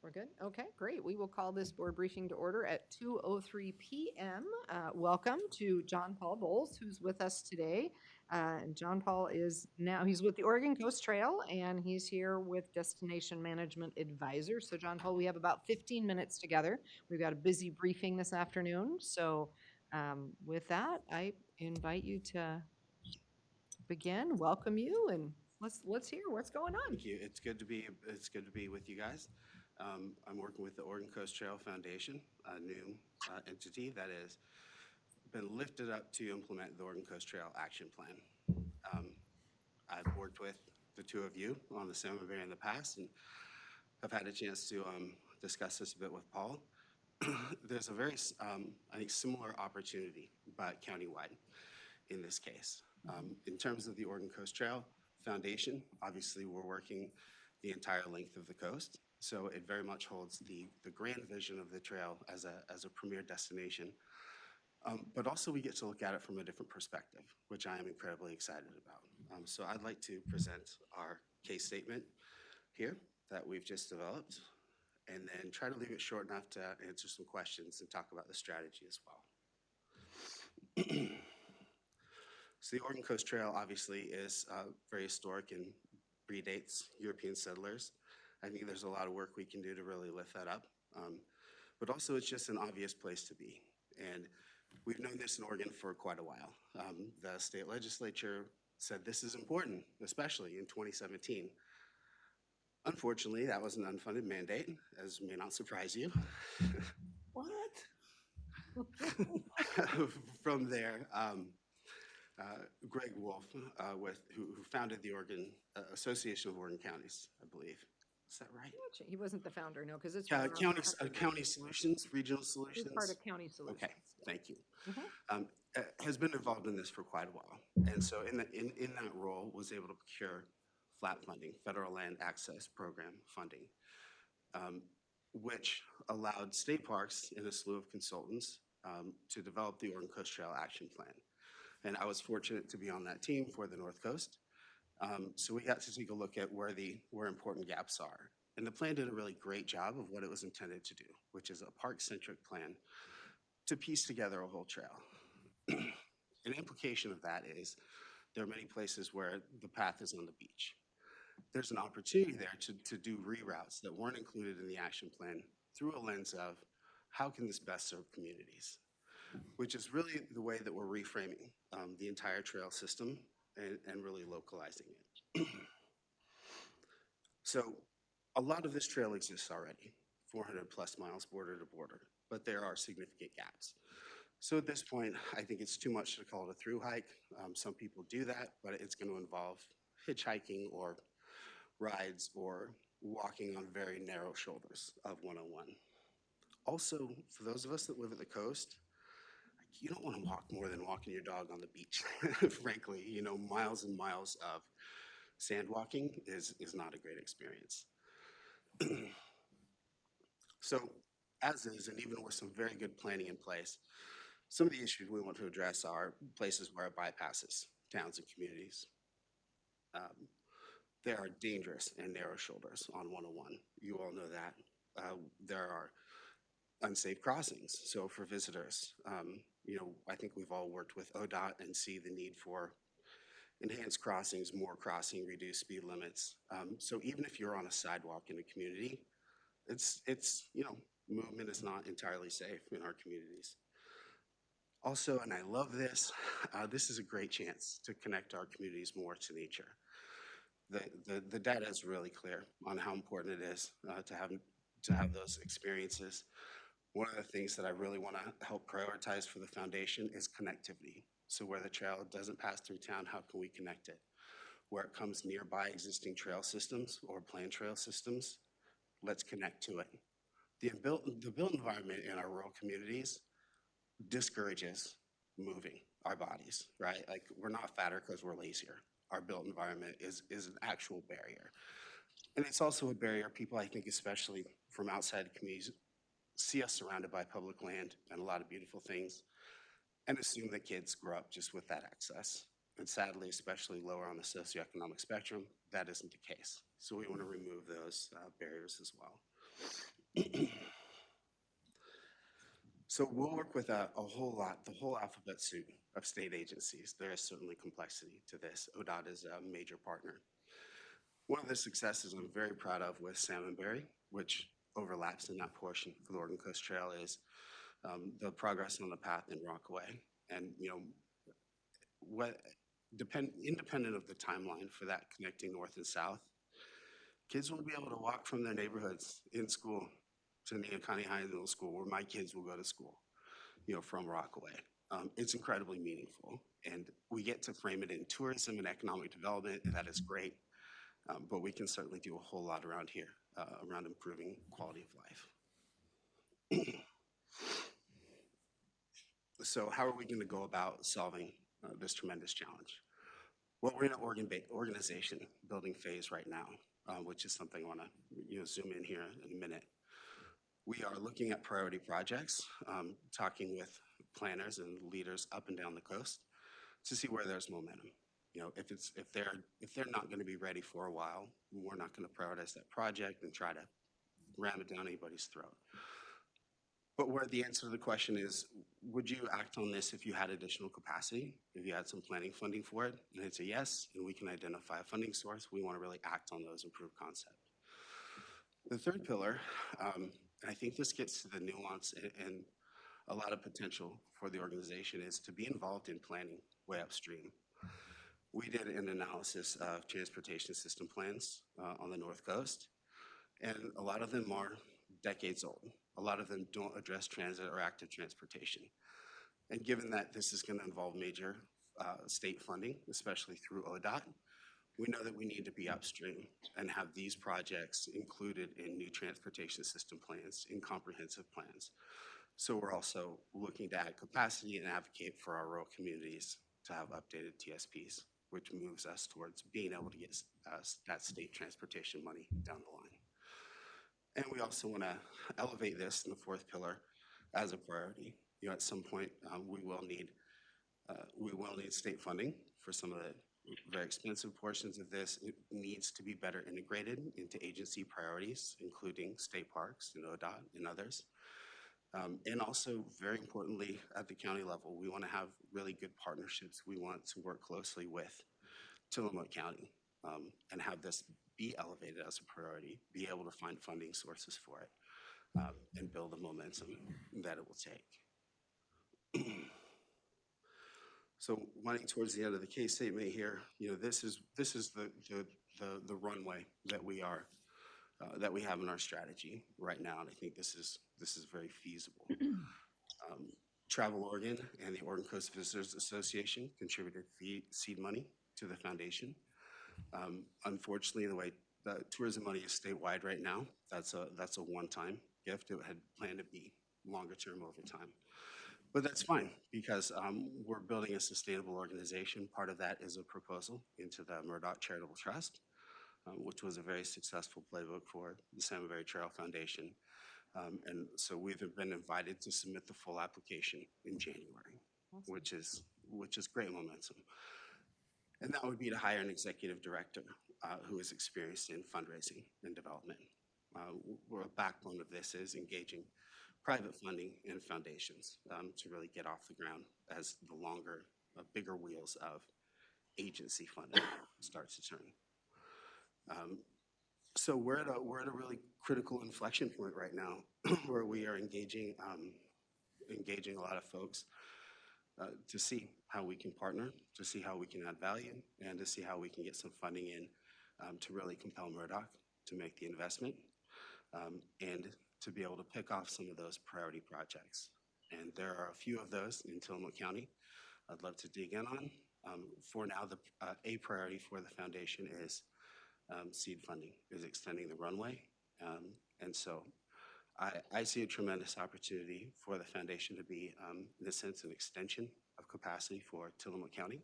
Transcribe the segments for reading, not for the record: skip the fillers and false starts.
We're good? Okay, great. We will call this board briefing to order at 2:03 p.m. Welcome to John Paul Bowles, who's with us today. And John Paul he's with the Oregon Coast Trail, and he's here with Destination Management Advisor. So John Paul, we have about 15 minutes together. We've got a busy briefing this afternoon. So with that, I invite you to begin, welcome you, and let's hear what's going on. Thank you. It's good to be with you guys. I'm working with the Oregon Coast Trail Foundation, a new entity that has been lifted up to implement the Oregon Coast Trail Action Plan. Um, I've worked with the two of you on the San Maria in the past, and have had a chance to discuss this a bit with Paul. There's a very, I think, similar opportunity, but countywide in this case. In terms of the Oregon Coast Trail Foundation, obviously we're working the entire length of the coast. So it very much holds the grand vision of the trail as a premier destination. But also we get to look at it from a different perspective, which I am incredibly excited about. So I'd like to present our case statement here that we've just developed, and then try to leave it short enough to answer some questions and talk about the strategy as well. So the Oregon Coast Trail obviously is very historic and predates European settlers. I think there's a lot of work we can do to really lift that up. But also it's just an obvious place to be. And we've known this in Oregon for quite a while. The state legislature said this is important, especially in 2017. Unfortunately, that was an unfunded mandate, as may not surprise you. What? From there, Greg Wolf, who founded the Oregon Association of Oregon Counties, I believe. Is that right? He wasn't the founder, no, because it's County Solutions, Regional He's Solutions. part of County Solutions. Okay, thank you. Mhm. Has been involved in this for quite a while, and so in that role was able to procure FLAP funding, Federal Land Access Program funding, which allowed state parks and a slew of consultants to develop the Oregon Coast Trail Action Plan. And I was fortunate to be on that team for the North Coast. So we got to take a look at where important gaps are. And the plan did a really great job of what it was intended to do, which is a park-centric plan to piece together a whole trail. An implication of that is there are many places where the path is on the beach. There's an opportunity there to do reroutes that weren't included in the action plan through a lens of how can this best serve communities, which is really the way that we're reframing the entire trail system and really localizing it. So a lot of this trail exists already, 400 plus miles border to border, but there are significant gaps. So at this point, I think it's too much to call it a through hike. Some people do that, but it's going to involve hitchhiking or rides or walking on very narrow shoulders of 101. Also, for those of us that live at the coast, you don't want to walk more than walking your dog on the beach, frankly. You know, miles and miles of sand walking is not a great experience. So as is, and even with some very good planning in place, some of the issues we want to address are places where it bypasses towns and communities. There are dangerous and narrow shoulders on 101. You all know that. There are unsafe crossings. So for visitors, I think we've all worked with ODOT and see the need for enhanced crossings, more crossing, reduced speed limits. So even if you're on a sidewalk in a community, movement is not entirely safe in our communities. Also, and I love this, this is a great chance to connect our communities more to nature. The data is really clear on how important it is to have those experiences. One of the things that I really want to help prioritize for the foundation is connectivity. So where the trail doesn't pass through town, how can we connect it? Where it comes nearby existing trail systems or planned trail systems, let's connect to it. The built environment in our rural communities discourages moving our bodies, right? Like we're not fatter because we're lazier. Our built environment is an actual barrier. And it's also a barrier people, I think, especially from outside communities, see us surrounded by public land and a lot of beautiful things and assume that kids grow up just with that access. And sadly, especially lower on the socioeconomic spectrum, that isn't the case. So we want to remove those barriers as well. So we'll work with a whole lot, the whole alphabet soup of state agencies. There is certainly complexity to this. ODOT is a major partner. One of the successes I'm very proud of with Salmonberry, which overlaps in that portion for the Oregon Coast Trail, is the progress on the path in Rockaway. And, independent of the timeline for that connecting north and south, kids will be able to walk from their neighborhoods in school to Neocani High Middle School, where my kids will go to school, from Rockaway. It's incredibly meaningful, and we get to frame it in tourism and economic development, and that is great. But we can certainly do a whole lot around here, around improving quality of life. So how are we going to go about solving this tremendous challenge? Well, we're in an organization building phase right now, which is something I want to zoom in here in a minute. We are looking at priority projects, talking with planners and leaders up and down the coast to see where there's momentum. If they're not going to be ready for a while, we're not going to prioritize that project and try to ram it down anybody's throat. But where the answer to the question is, would you act on this if you had additional capacity, if you had some planning funding for it? And it's a yes, and we can identify a funding source. We want to really act on those and prove concept. The third pillar, and I think this gets to the nuance and a lot of potential for the organization, is to be involved in planning way upstream. We did an analysis of transportation system plans on the North Coast, and a lot of them are decades old. A lot of them don't address transit or active transportation. And given that this is going to involve major state funding, especially through ODOT, we know that we need to be upstream and have these projects included in new transportation system plans, in comprehensive plans. So we're also looking to add capacity and advocate for our rural communities to have updated TSPs, which moves us towards being able to get that state transportation money down the line. And we also want to elevate this in the fourth pillar as a priority. At some point, we will need state funding for some of the very expensive portions of this. It needs to be better integrated into agency priorities, including state parks and ODOT and others. And also, very importantly, at the county level, we want to have really good partnerships. We want to work closely with Tillamook County and have this be elevated as a priority, be able to find funding sources for it, and build the momentum that it will take. So running towards the end of the case statement here, this is the runway that we have in our strategy right now, and I think this is very feasible. Travel Oregon and the Oregon Coast Visitors Association contributed seed money to the foundation. Unfortunately, the way the tourism money is statewide right now, that's a one-time gift. It had planned to be longer term over time. But that's fine, because we're building a sustainable organization. Part of that is a proposal into the Murdoch Charitable Trust, which was a very successful playbook for the Salmonberry Trail Foundation. And so we've been invited to submit the full application in January, awesome. which is great momentum. And that would be to hire an executive director who is experienced in fundraising and development. Where a backbone of this is engaging private funding and foundations to really get off the ground as the longer, bigger wheels of agency funding start to turn. So we're at a really critical inflection point right now where we are engaging a lot of folks to see how we can partner, to see how we can add value, and to see how we can get some funding in to really compel Murdoch to make the investment and to be able to pick off some of those priority projects. And there are a few of those in Tillamook County I'd love to dig in on. For now, a priority for the foundation is seed funding, is extending the runway. And so I see a tremendous opportunity for the foundation to be, in a sense, an extension of capacity for Tillamook County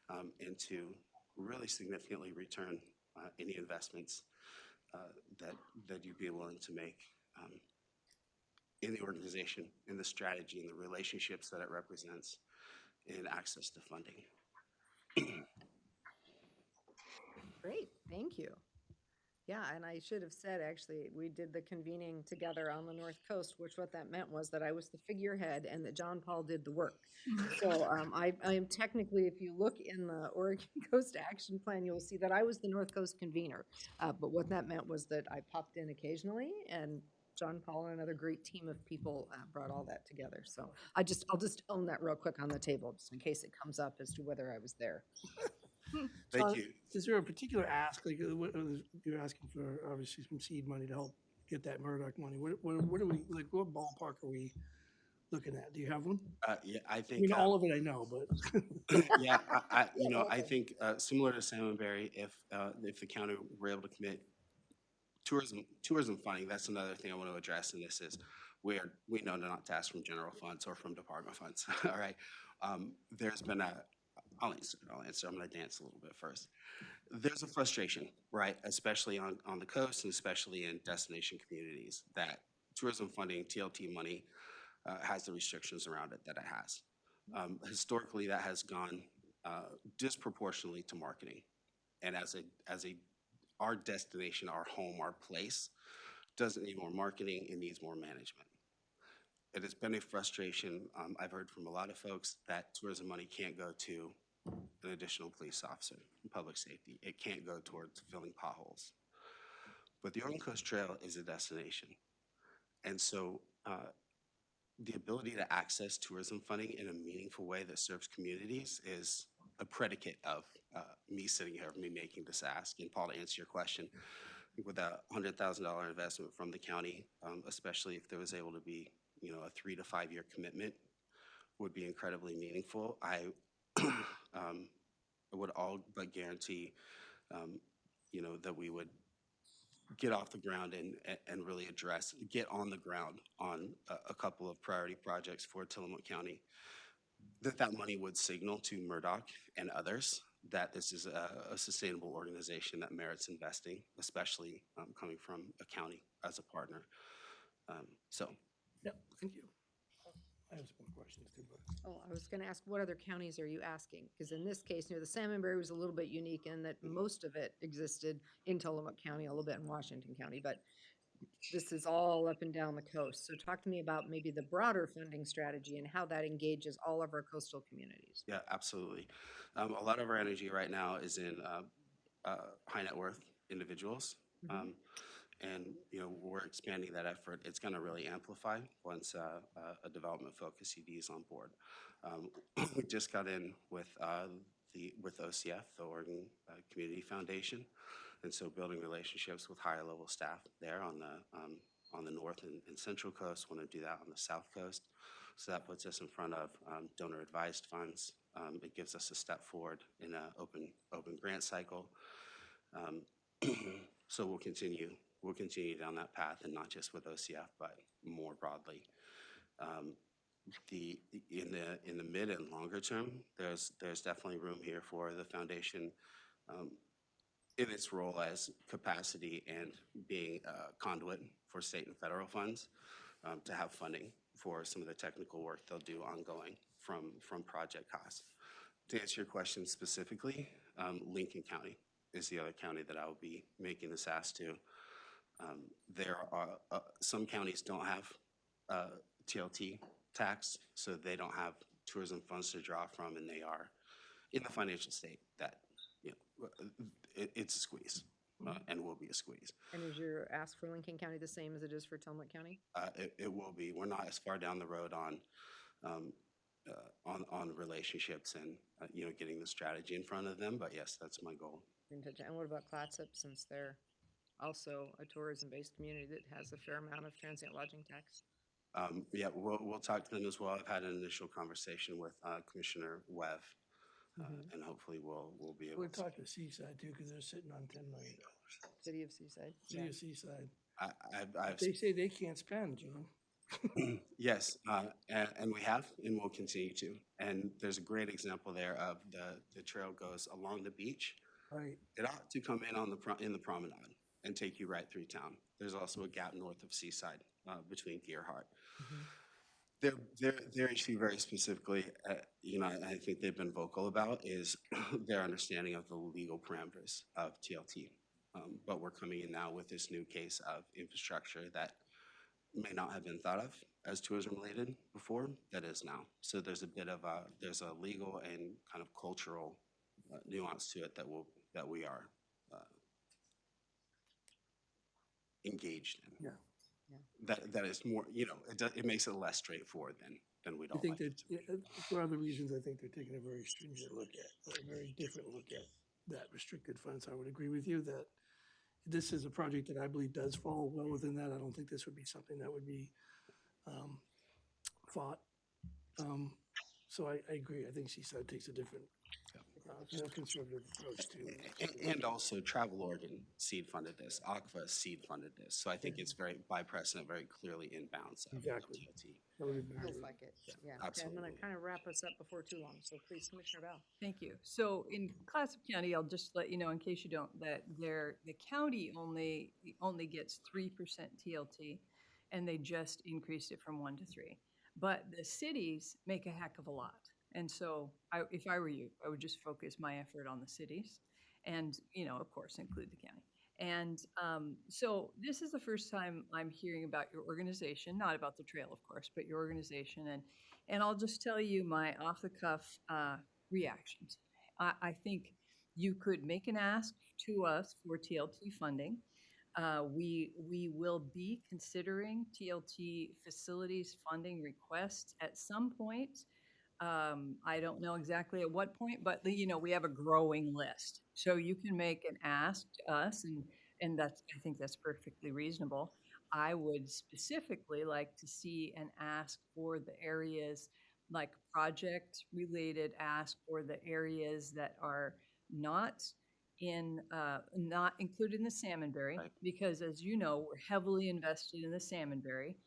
and to really significantly return any investments that you'd be willing to make in the organization, in the strategy, in the relationships that it represents, in access to funding. Great, thank you. Yeah, and I should have said, actually, we did the convening together on the North Coast, which what that meant was that I was the figurehead and that John Paul did the work. So I am technically, if you look in the Oregon Coast Action Plan, you'll see that I was the North Coast convener. But what that meant was that I popped in occasionally, and John Paul and another great team of people brought all that together. So I'll just own that real quick on the table, just in case it comes up as to whether I was there. Thank John, you. is there a particular ask, like, you're asking for obviously some seed money to help get that Murdoch money? What are we, like, what ballpark are we looking at? Do you have one? Yeah, I I think, mean, all of it I know, but. yeah, you know, I Okay. think similar to Salmonberry, if the county were able to commit tourism funding, that's another thing I want to address in this is we know not to ask from general funds or from department funds, all right? There's been I'll answer, I'm gonna dance a little bit first. There's a frustration, right, especially on the coast and especially in destination communities, that tourism funding, TLT money, has the restrictions around it that it has. Historically, that has gone disproportionately to marketing. And our destination, our home, our place doesn't need more marketing, it needs more management. It has been a frustration. I've heard from a lot of folks that tourism money can't go to an additional police officer in public safety. It can't go towards filling potholes. But the Oregon Coast Trail is a destination. And so the ability to access tourism funding in a meaningful way that serves communities is a predicate of me sitting here, me making this ask. And Paul, to answer your question, I think with a $100,000 investment from the county, especially if there was able to be, you know, a 3 to 5 year commitment, would be incredibly meaningful. I would all but guarantee, you know, that we would get off the ground and really get on the ground on a couple of priority projects for Tillamook County, that money would signal to Murdoch and others that this is a sustainable organization that merits investing, especially coming from a county as a partner. So Yep, thank you. I have some more questions too, but. Oh, I was gonna ask, what other counties are you asking? Because in this case, the Salmonberry was a little bit unique in that most of it existed in Tillamook County, a little bit in Washington County, but this is all up and down the coast. So talk to me about maybe the broader funding strategy and how that engages all of our coastal communities. yeah, absolutely. A lot of our energy right now is in high net worth individuals. And you know, we're expanding that effort. It's going to really amplify once a development focused ED is on board. We just got in with OCF, the Oregon Community Foundation, and so building relationships with higher level staff there on the north and central coast. Want to do that on the south coast. So that puts us in front of donor advised funds. It gives us a step forward in an open grant cycle. So we'll continue down that path, and not just with OCF, but more broadly. In the mid and longer term, there's definitely room here for the foundation in its role as capacity and being a conduit for state and federal funds to have funding for some of the technical work they'll do ongoing from project costs. To answer your question specifically, Lincoln County is the other county that I will be making this ask to. There are some counties don't have TLT tax, so they don't have tourism funds to draw from, and they are in the financial state that, you know, it's a squeeze and will be a squeeze. And is your ask for Lincoln County the same as it is for Tillamook County? It will be. We're not as far down the road on relationships and you know, getting the strategy in front of them, but yes, that's my goal. And what about Clatsop, since they're also a tourism-based community that has a fair amount of transient lodging tax? Yeah, we'll talk to them as well. I've had an initial conversation with Commissioner Webb, and hopefully we'll be able We'll to. talk to Seaside too, because they're sitting on $10 million. City of Seaside? City of Seaside. I've They say they can't spend, John. yes, and we have, and we'll continue to. And there's a great example there of the trail goes along the beach. Right. It ought to come in the promenade and take you right through town. There's also a gap north of Seaside between Gearhart. Their issue very specifically, you know, I think they've been vocal about is their understanding of the legal parameters of TLT. But we're coming in now with this new case of infrastructure that may not have been thought of as tourism related before, that is now. So there's a bit of there's a legal and kind of cultural nuance to it that we are engaged in. Yeah. That is more, it makes it less straightforward than we'd I all think like. that, for other reasons, I think they're taking a very stringent look at, a very different look at that restricted funds. I would agree with you that this is a project that I believe does fall well within that. I don't think this would be something that would be fought. So I agree. I think Seaside takes a different, more conservative approach to. And also Travel Oregon seed funded this, AQUA seed funded this. So I think it's very, by precedent, very clearly in bounds of Exactly. DOT. That would be very- Feels like it, yeah. Okay, I'm absolutely. gonna kind of wrap us up before too long, so please, Commissioner Bell. Thank you. So in Clatsop County, I'll just let you know in case you don't, that the county only gets 3% TLT, and they just increased it from 1 to 3. But the cities make a heck of a lot. And so if I were you, I would just focus my effort on the cities and, of course, include the county. And so this is the first time I'm hearing about your organization, not about the trail, of course, but your organization. And I'll just tell you my off-the-cuff reactions. I think you could make an ask to us for TLT funding. We will be considering TLT facilities funding requests at some point. I don't know exactly at what point, but we have a growing list. So you can make an ask to us, and I think that's perfectly reasonable. I would specifically like to see an ask for the areas, like project-related ask for the areas that are not included in the Salmonberry, Right. because as you know, we're heavily invested in the Salmonberry,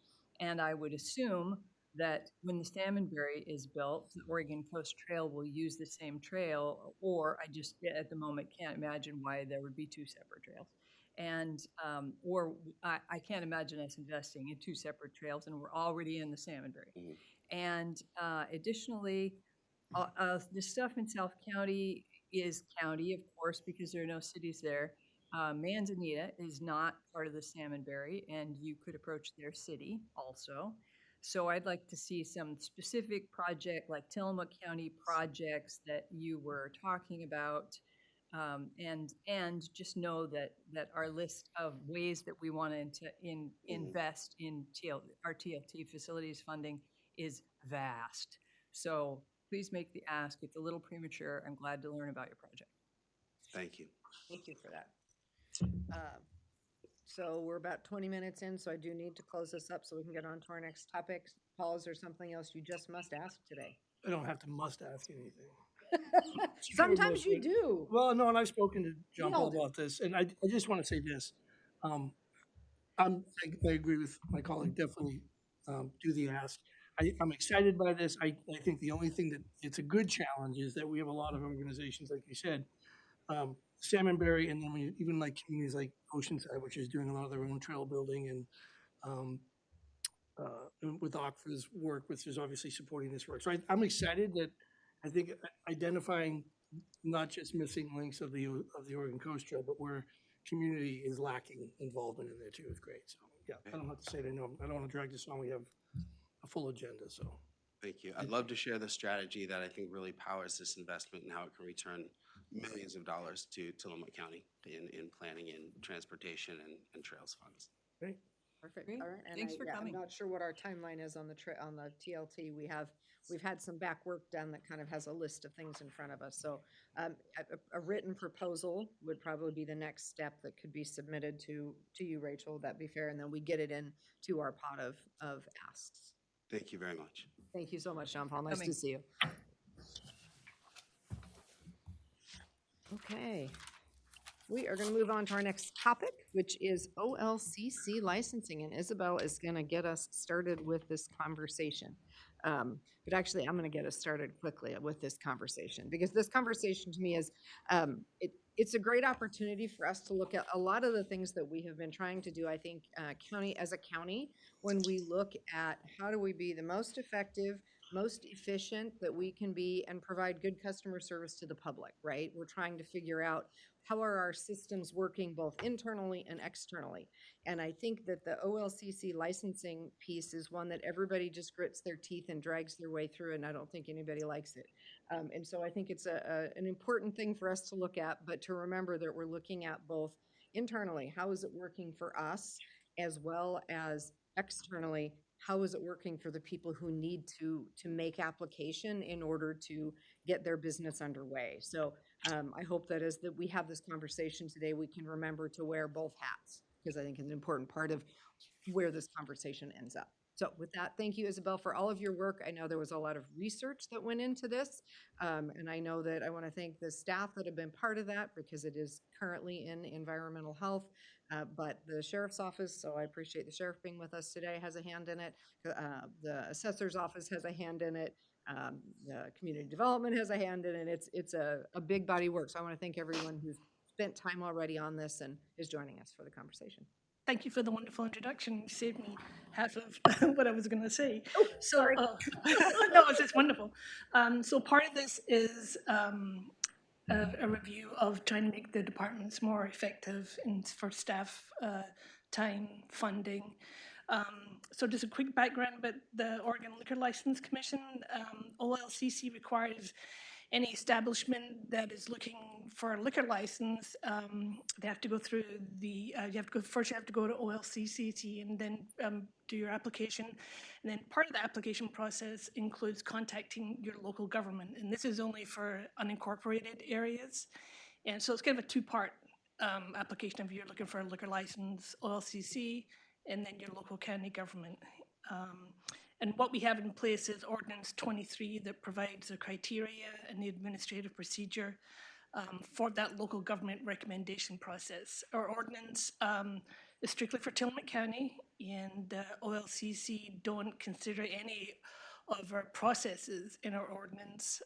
and I would assume that when the Salmonberry is built, the Oregon Coast Trail will use the same trail, or I just at the moment can't imagine why there would be 2 separate trails. And I can't imagine us investing in 2 separate trails, and we're already in the Salmonberry. Mhm. And additionally, the stuff in South County is county, of course, because there are no cities there. Manzanita is not part of the Salmonberry, and you could approach their city also. So I'd like to see some specific project, like Tillamook County projects that you were talking about, and just know that our list of ways that we want to invest in our TLT facilities funding is vast. So please make the ask. It's a little premature. I'm glad to learn about your project. Thank you. Thank you for that. So we're about 20 minutes in, so I do need to close this up so we can get on to our next topic. Paul, is there something else you just must ask today? I don't have to must ask anything. Sometimes you do. Well, no, and I've spoken to John all Paul do. about this, and I just want to say this. I agree with my colleague, definitely do the ask. I'm excited by this. I think the only thing that it's a good challenge is that we have a lot of organizations, like you said, Salmonberry, and then we even like communities like Oceanside, which is doing a lot of their own trail building, and with AQUA's work, which is obviously supporting this work. So I'm excited that I think identifying not just missing links of the Oregon Coast Trail, but where community is lacking involvement in there too is great. So yeah, I don't have to say it. I know I don't want to drag this on. We have a full agenda, so. Thank you. I'd love to share the strategy that I think really powers this investment and how it can return millions of dollars to Tillamook County in planning and transportation and trails funds. Great. Perfect. Great. All right. And Thanks for coming. I'm not sure what our timeline is on the TLT. We've had some back work done that kind of has a list of things in front of us. So a written proposal would probably be the next step that could be submitted to you, Rachel. Would that be fair? And then we get it into our pot of asks. Thank you very much. Thank you so much, John Paul. Nice Coming. to see you. Okay. We are going to move on to our next topic, which is OLCC licensing, and Isabel is going to get us started with this conversation. But actually, I'm going to get us started quickly with this conversation, because this conversation to me is, it's a great opportunity for us to look at a lot of the things that we have been trying to do, I think, as a county, when we look at how do we be the most effective most efficient that we can be and provide good customer service to the public, right? We're trying to figure out how are our systems working both internally and externally. And I think that the OLCC licensing piece is one that everybody just grits their teeth and drags their way through, and I don't think anybody likes it. And so I think it's an important thing for us to look at, but to remember that we're looking at both internally, how is it working for us, as well as externally, how is it working for the people who need to make application in order to get their business underway. So I hope that as we have this conversation today, we can remember to wear both hats, because I think it's an important part of where this conversation ends up. So with that, thank you, Isabel, for all of your work. I know there was a lot of research that went into this, and I know that I want to thank the staff that have been part of that, because it is currently in environmental health, but the sheriff's office, so I appreciate the sheriff being with us today, has a hand in it. The assessor's office has a hand in it. The community development has a hand in it. It's a big body of work. So I want to thank everyone who's spent time already on this and is joining us for the conversation. Thank you for the wonderful introduction. You saved me half of what I was going to say. Oh, So, sorry. no, it's just wonderful. So part of this is a review of trying to make the departments more effective and for staff time, funding. So just a quick background about the Oregon Liquor License Commission. OLCC requires any establishment that is looking for a liquor license, they have to go through the, you have to go to OLCC and then do your application. And then part of the application process includes contacting your local government. And this is only for unincorporated areas. And so it's kind of a two-part application if you're looking for a liquor license, OLCC, and then your local county government. And what we have in place is Ordinance 23 that provides the criteria and the administrative procedure for that local government recommendation process. Our ordinance is strictly for Tillamook County, and OLCC don't consider any of our processes in our ordinance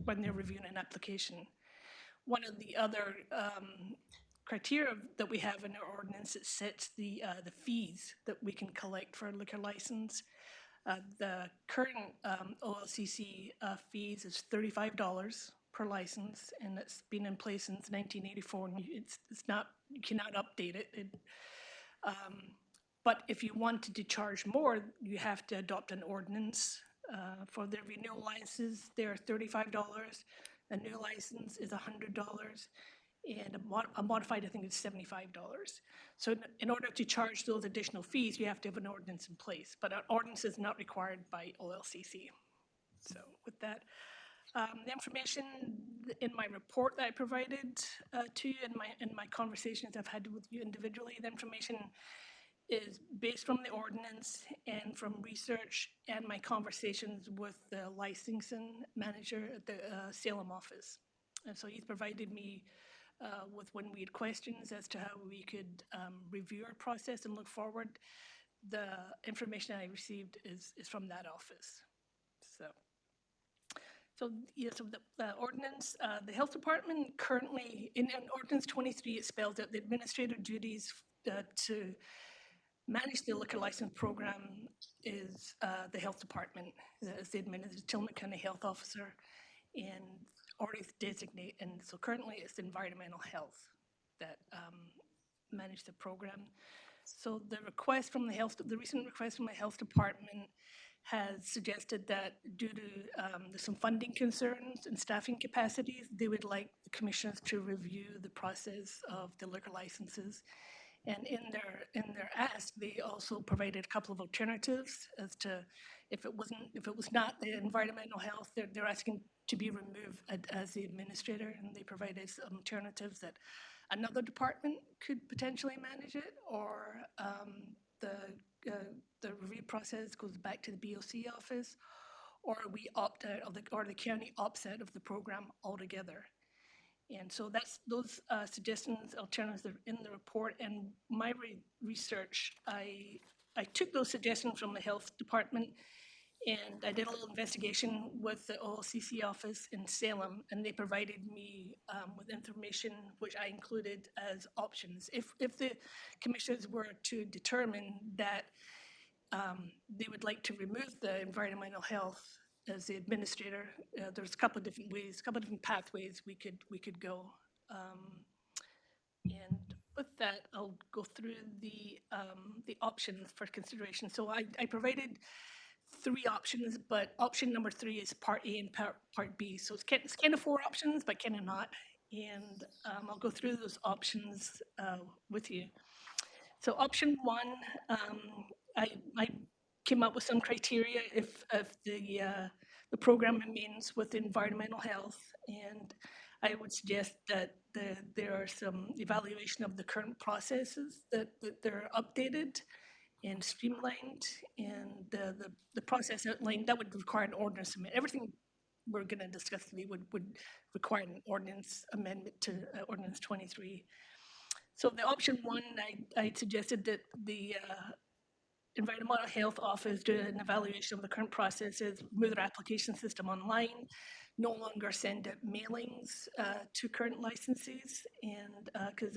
when they're reviewing an application. One of the other criteria that we have in our ordinance, it sets the fees that we can collect for a liquor license. The current OLCC fees is $35 per license, and it's been in place since 1984. And it's not, you cannot update it. But if you wanted to charge more, you have to adopt an ordinance. For the renewal licenses, they're $35. A new license is $100. And a modified, I think, is $75. So in order to charge those additional fees, you have to have an ordinance in place. But an ordinance is not required by OLCC. So with that, the information in my report that I provided to you in my conversations I've had with you individually, the information is based from the ordinance and from research and my conversations with the licensing manager at the Salem office. And so he's provided me with when we had questions as to how we could review our process and look forward. The information I received is from that office. So the ordinance, the health department currently, in Ordinance 23, it spells out the administrative duties to manage the liquor license program is the health department, as the Tillamook County Health Officer, and already designate, and so currently it's environmental health that manage the program. So the request from the recent request from the health department has suggested that due to some funding concerns and staffing capacities, they would like the commissioners to review the process of the liquor licenses. And in their ask, they also provided a couple of alternatives as to if it was not the environmental health, they're asking to be removed as the administrator, and they provided some alternatives that another department could potentially manage it, or the review process goes back to the BOC office, or we opt out of or the county opts out of the program altogether. And so that's those suggestions, alternatives are in the report. And my research, I took those suggestions from the health department, and I did a little investigation with the OLCC office in Salem, and they provided me with information which I included as options. If the commissioners were to determine that they would like to remove the environmental health as the administrator. There's a couple of different ways, a couple of different pathways we could go. And with that, I'll go through the options for consideration. So I provided 3 options, but option number 3 is part A and part B. So it's kind of 4 options, but kind of not. And I'll go through those options with you. So option 1, I came up with some criteria if the program remains with environmental health, and I would suggest that there are some evaluation of the current processes that they're updated and streamlined, and the process outlined that would require an ordinance amendment. Everything we're going to discuss today would require an ordinance amendment to Ordinance 23. So the option 1, I suggested that the Environmental Health Office do an evaluation of the current processes, move their application system online, no longer send out mailings to current licensees, and because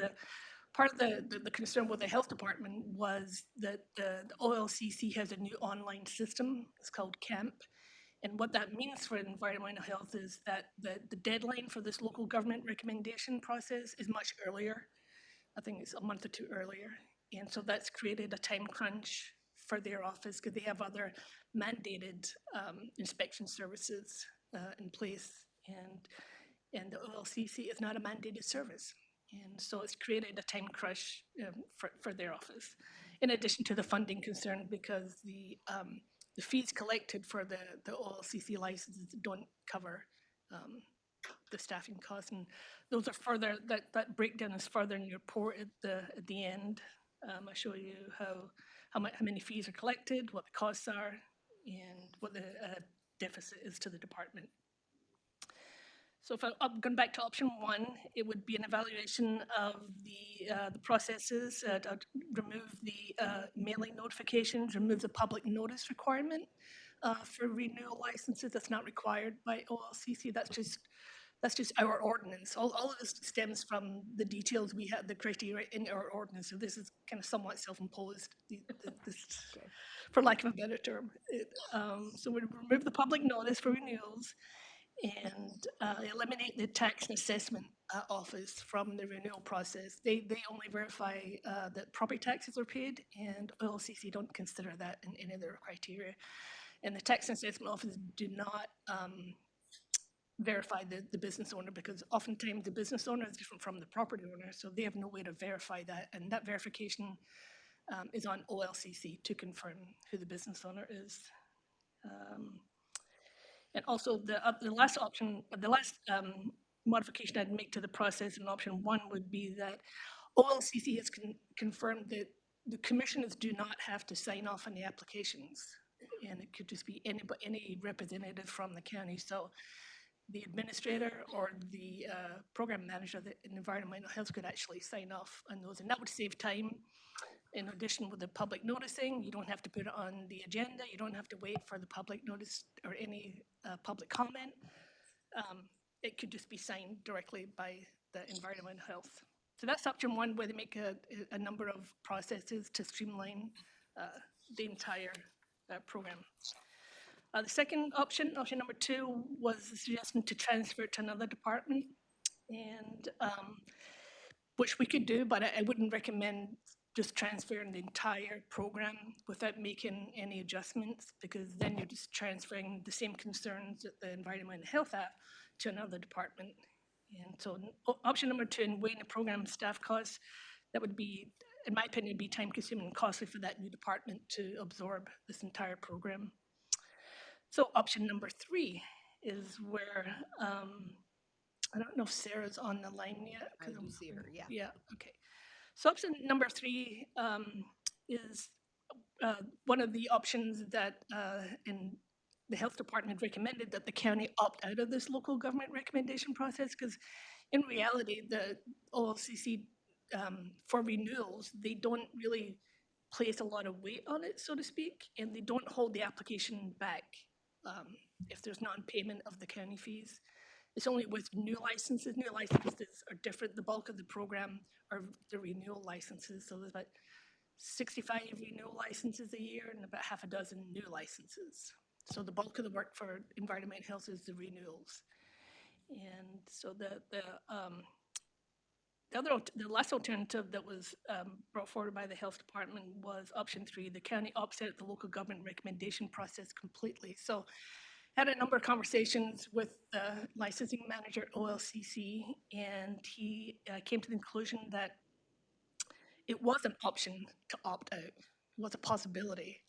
part of the concern with the health department was that the OLCC has a new online system. It's called CAMP. And what that means for environmental health is that the deadline for this local government recommendation process is much earlier. I think it's a month or 2 earlier. And so that's created a time crunch for their office because they have other mandated inspection services in place. And the OLCC is not a mandated service. And so it's created a time crunch for their office, in addition to the funding concern, because the fees collected for the OLCC licenses don't cover the staffing costs, and those are further. That breakdown is further in your report at the end. I show you how many fees are collected, what the costs are, and what the deficit is to the department. So if I'm going back to option 1, it would be an evaluation of the processes, to remove the mailing notifications, remove the public notice requirement for renewal licenses. That's not required by OLCC. That's just our ordinance. All of this stems from the details we had, the criteria in our ordinance. So this is kind of somewhat self-imposed, for lack of a better term. So we remove the public notice for renewals, and eliminate the tax and assessment office from the renewal process. They only verify that property taxes are paid, and OLCC don't consider that in any of their criteria. And the tax and assessment office do not verify the business owner, because oftentimes the business owner is different from the property owner, so they have no way to verify that, and that verification is on OLCC to confirm who the business owner is. And also the last option, the last modification I'd make to the process in option 1 would be that OLCC has confirmed that the commissioners do not have to sign off on the applications, and it could just be any representative from the county. So the administrator or the program manager in environmental health could actually sign off on those, and that would save time. In addition, with the public noticing, you don't have to put it on the agenda. You don't have to wait for the public notice or any public comment. It could just be signed directly by the environmental health. So that's option 1, where they make a number of processes to streamline the entire program. The second option, option number 2, was the suggestion to transfer it to another department, and which we could do, but I wouldn't recommend just transferring the entire program without making any adjustments, because then you're just transferring the same concerns that the Environmental Health have to another department. And so option number 2, in weighing the program staff costs, that would be, in my opinion, be time consuming and costly for that new department to absorb this entire program. So option number 3 is where, I don't know if Sarah's on the line yet. I do see her, yeah. Yeah, okay. So option number 3 is one of the options that in the health department recommended that the county opt out of this local government recommendation process, because in reality, the OLCC for renewals, they don't really place a lot of weight on it, so to speak, and they don't hold the application back if there's non-payment of the county fees. It's only with new licenses. New licenses are different. The bulk of the program are the renewal licenses. So there's about 65 renewal licenses a year and about half a dozen new licenses. So the bulk of the work for environment health is the renewals. And so the last alternative that was brought forward by the health department was option 3. The county opts out the local government recommendation process completely. So had a number of conversations with the licensing manager at OLCC, and he came to the conclusion that it was an option to opt out. It was a possibility.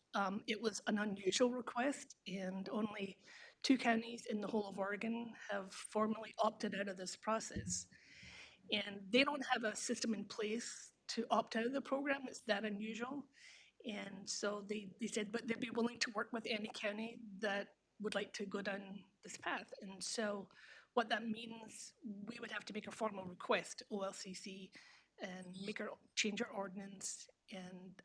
It was an unusual request, and only 2 counties in the whole of Oregon have formally opted out of this process. And they don't have a system in place to opt out of the program. It's that unusual. And so they said, but they'd be willing to work with any county that would like to go down this path. And so what that means, we would have to make a formal request to OLCC and change our ordinance. And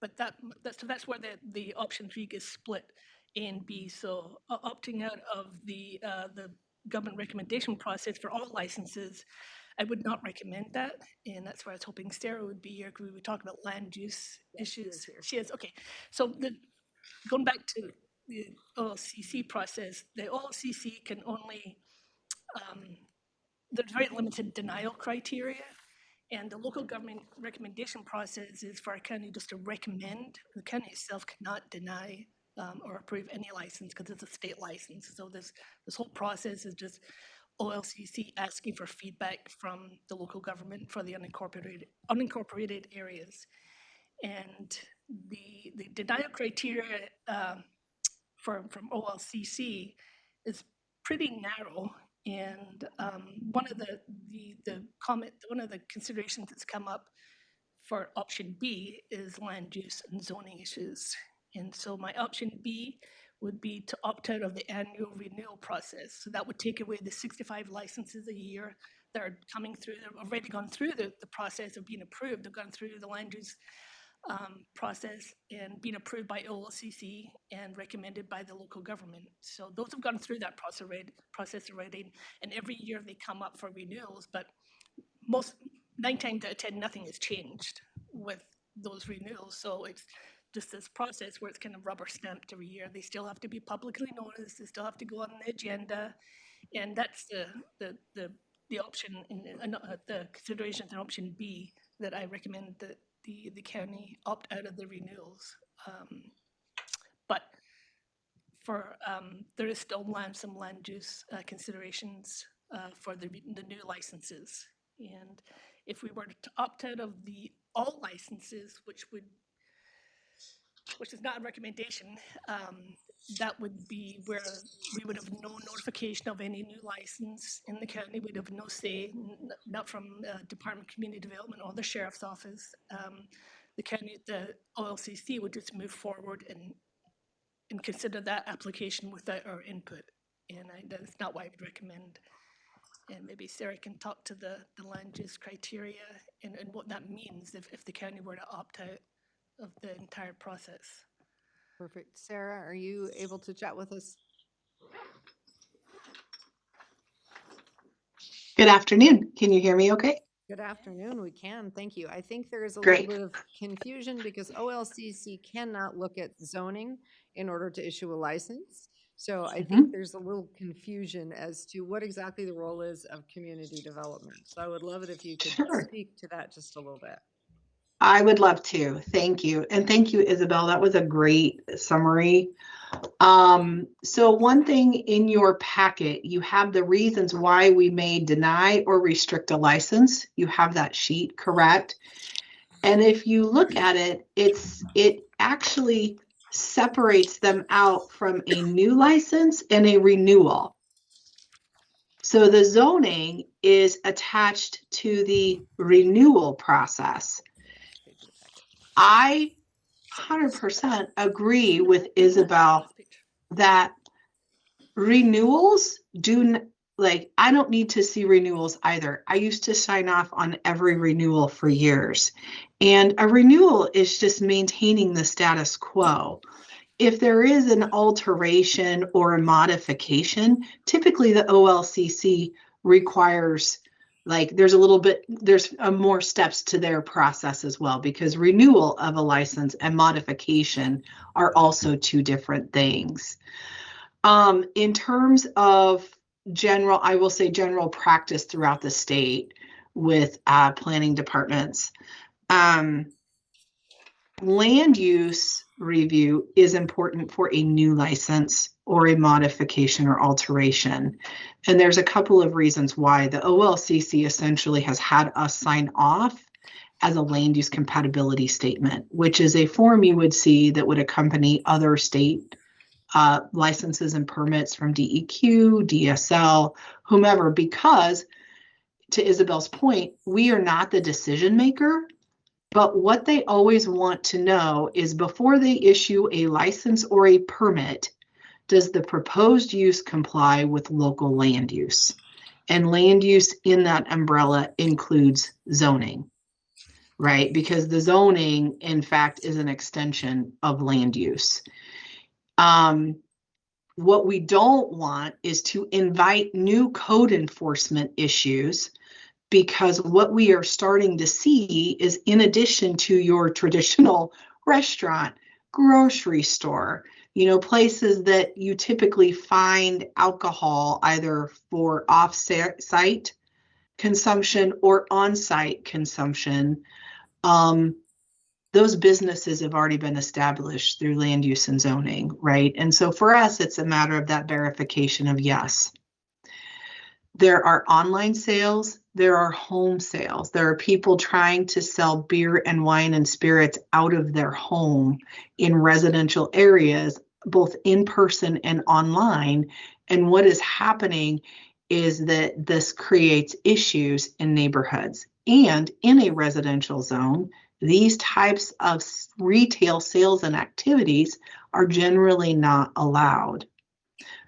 but that's where the option 3 gets split A and B. So opting out of the government recommendation process for all licenses, I would not recommend that, and that's why I was hoping Sarah would be here, because we would talk about land use issues. She is, okay. So going back to the OLCC process, the OLCC can only, there's very limited denial criteria, and the local government recommendation process is for a county just to recommend. The county itself cannot deny or approve any license because it's a state license. So this whole process is just OLCC asking for feedback from the local government for the unincorporated areas. And the denial criteria from OLCC is pretty narrow. And one of the considerations that's come up for option B is land use and zoning issues. And so my option B would be to opt out of the annual renewal process. So that would take away the 65 licenses a year that are coming through, they've already gone through the process of being approved. They've gone through the land use process and been approved by OLCC and recommended by the local government. So those have gone through that process already, and every year they come up for renewals, but 9 times out of 10, nothing has changed with those renewals. So it's just this process where it's kind of rubber stamped every year. They still have to be publicly noticed. They still have to go on the agenda, and that's the option in the considerations in option B that I recommend that the county opt out of the renewals. But for there is still some land use considerations for the new licenses, and if we were to opt out of all licenses, which is not a recommendation, that would be where we would have no notification of any new license in the county. We'd have no say, not from Department of Community Development or the Sheriff's Office. The OLCC would just move forward and consider that application without our input. And that's not what I would recommend. And maybe Sarah can talk to the land use criteria and what that means if the county were to opt out of the entire process. Perfect. Sarah, are you able to chat with us? Good afternoon. Can you hear me okay? Good afternoon. We can. Thank you. I think there is a Great. little bit of confusion because OLCC cannot look at zoning in order to issue a license. So I think there's a little confusion as to what exactly the role is of community development. So I would love it if you could Sure. speak to that just a little bit. I would love to. Thank you. And thank you, Isabel. That was a great summary. So one thing in your packet, you have the reasons why we may deny or restrict a license. You have that sheet, correct? And if you look at it, it actually separates them out from a new license and a renewal. So the zoning is attached to the renewal process. I 100% agree with Isabel that renewals I don't need to see renewals either. I used to sign off on every renewal for years. And a renewal is just maintaining the status quo. If there is an alteration or a modification, typically the OLCC requires like there's more steps to their process as well, because renewal of a license and modification are also two different things. In terms of I will say general practice throughout the state with planning departments. Land use review is important for a new license or a modification or alteration. And there's a couple of reasons why. The OLCC essentially has had us sign off as a land use compatibility statement, which is a form you would see that would accompany other state licenses and permits from DEQ, DSL, whomever, because to Isabel's point, we are not the decision maker. But what they always want to know is before they issue a license or a permit, does the proposed use comply with local land use? And land use in that umbrella includes zoning, right? Because the zoning, in fact, is an extension of land use. What we don't want is to invite new code enforcement issues, because what we are starting to see is, in addition to your traditional restaurant, grocery store, places that you typically find alcohol either for off-site consumption or on-site consumption, those businesses have already been established through land use and zoning, right? And so for us, it's a matter of that verification of yes. There are online sales, there are home sales. There are people trying to sell beer and wine and spirits out of their home in residential areas, both in person and online. And what is happening is that this creates issues in neighborhoods. And in a residential zone, these types of retail sales and activities are generally not allowed.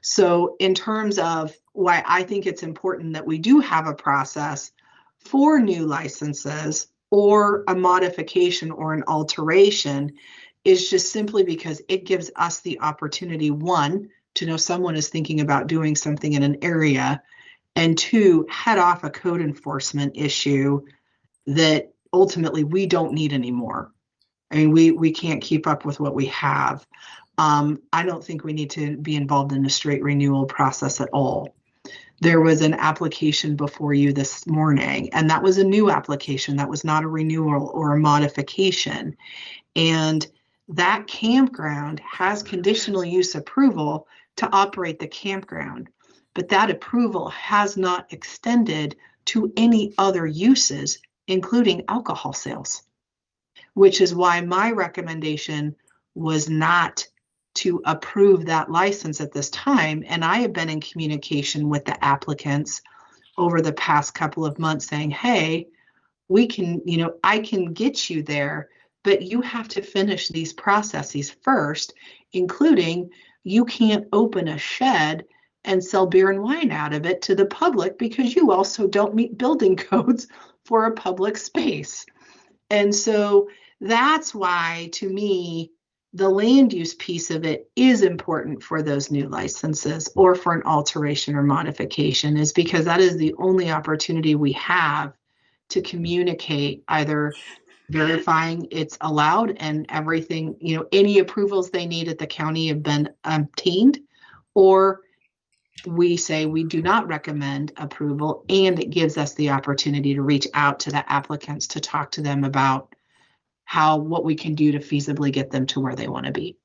So in terms of why I think it's important that we do have a process for new licenses or a modification or an alteration, is just simply because it gives us the opportunity, one, to know someone is thinking about doing something in an area, and two, head off a code enforcement issue that ultimately we don't need anymore. I mean, we can't keep up with what we have. I don't think we need to be involved in a straight renewal process at all. There was an application before you this morning, and that was a new application. That was not a renewal or a modification. And that campground has conditional use approval to operate the campground, but that approval has not extended to any other uses, including alcohol sales, which is why my recommendation was not to approve that license at this time. And I have been in communication with the applicants over the past couple of months saying, hey, we can, I can get you there, but you have to finish these processes first, including you can't open a shed and sell beer and wine out of it to the public because you also don't meet building codes for a public space. And so that's why, to me, the land use piece of it is important for those new licenses or for an alteration or modification, is because that is the only opportunity we have to communicate, either verifying it's allowed and everything, any approvals they need at the county have been obtained, or we say we do not recommend approval, and it gives us the opportunity to reach out to the applicants to talk to them about what we can do to feasibly get them to where they want to be.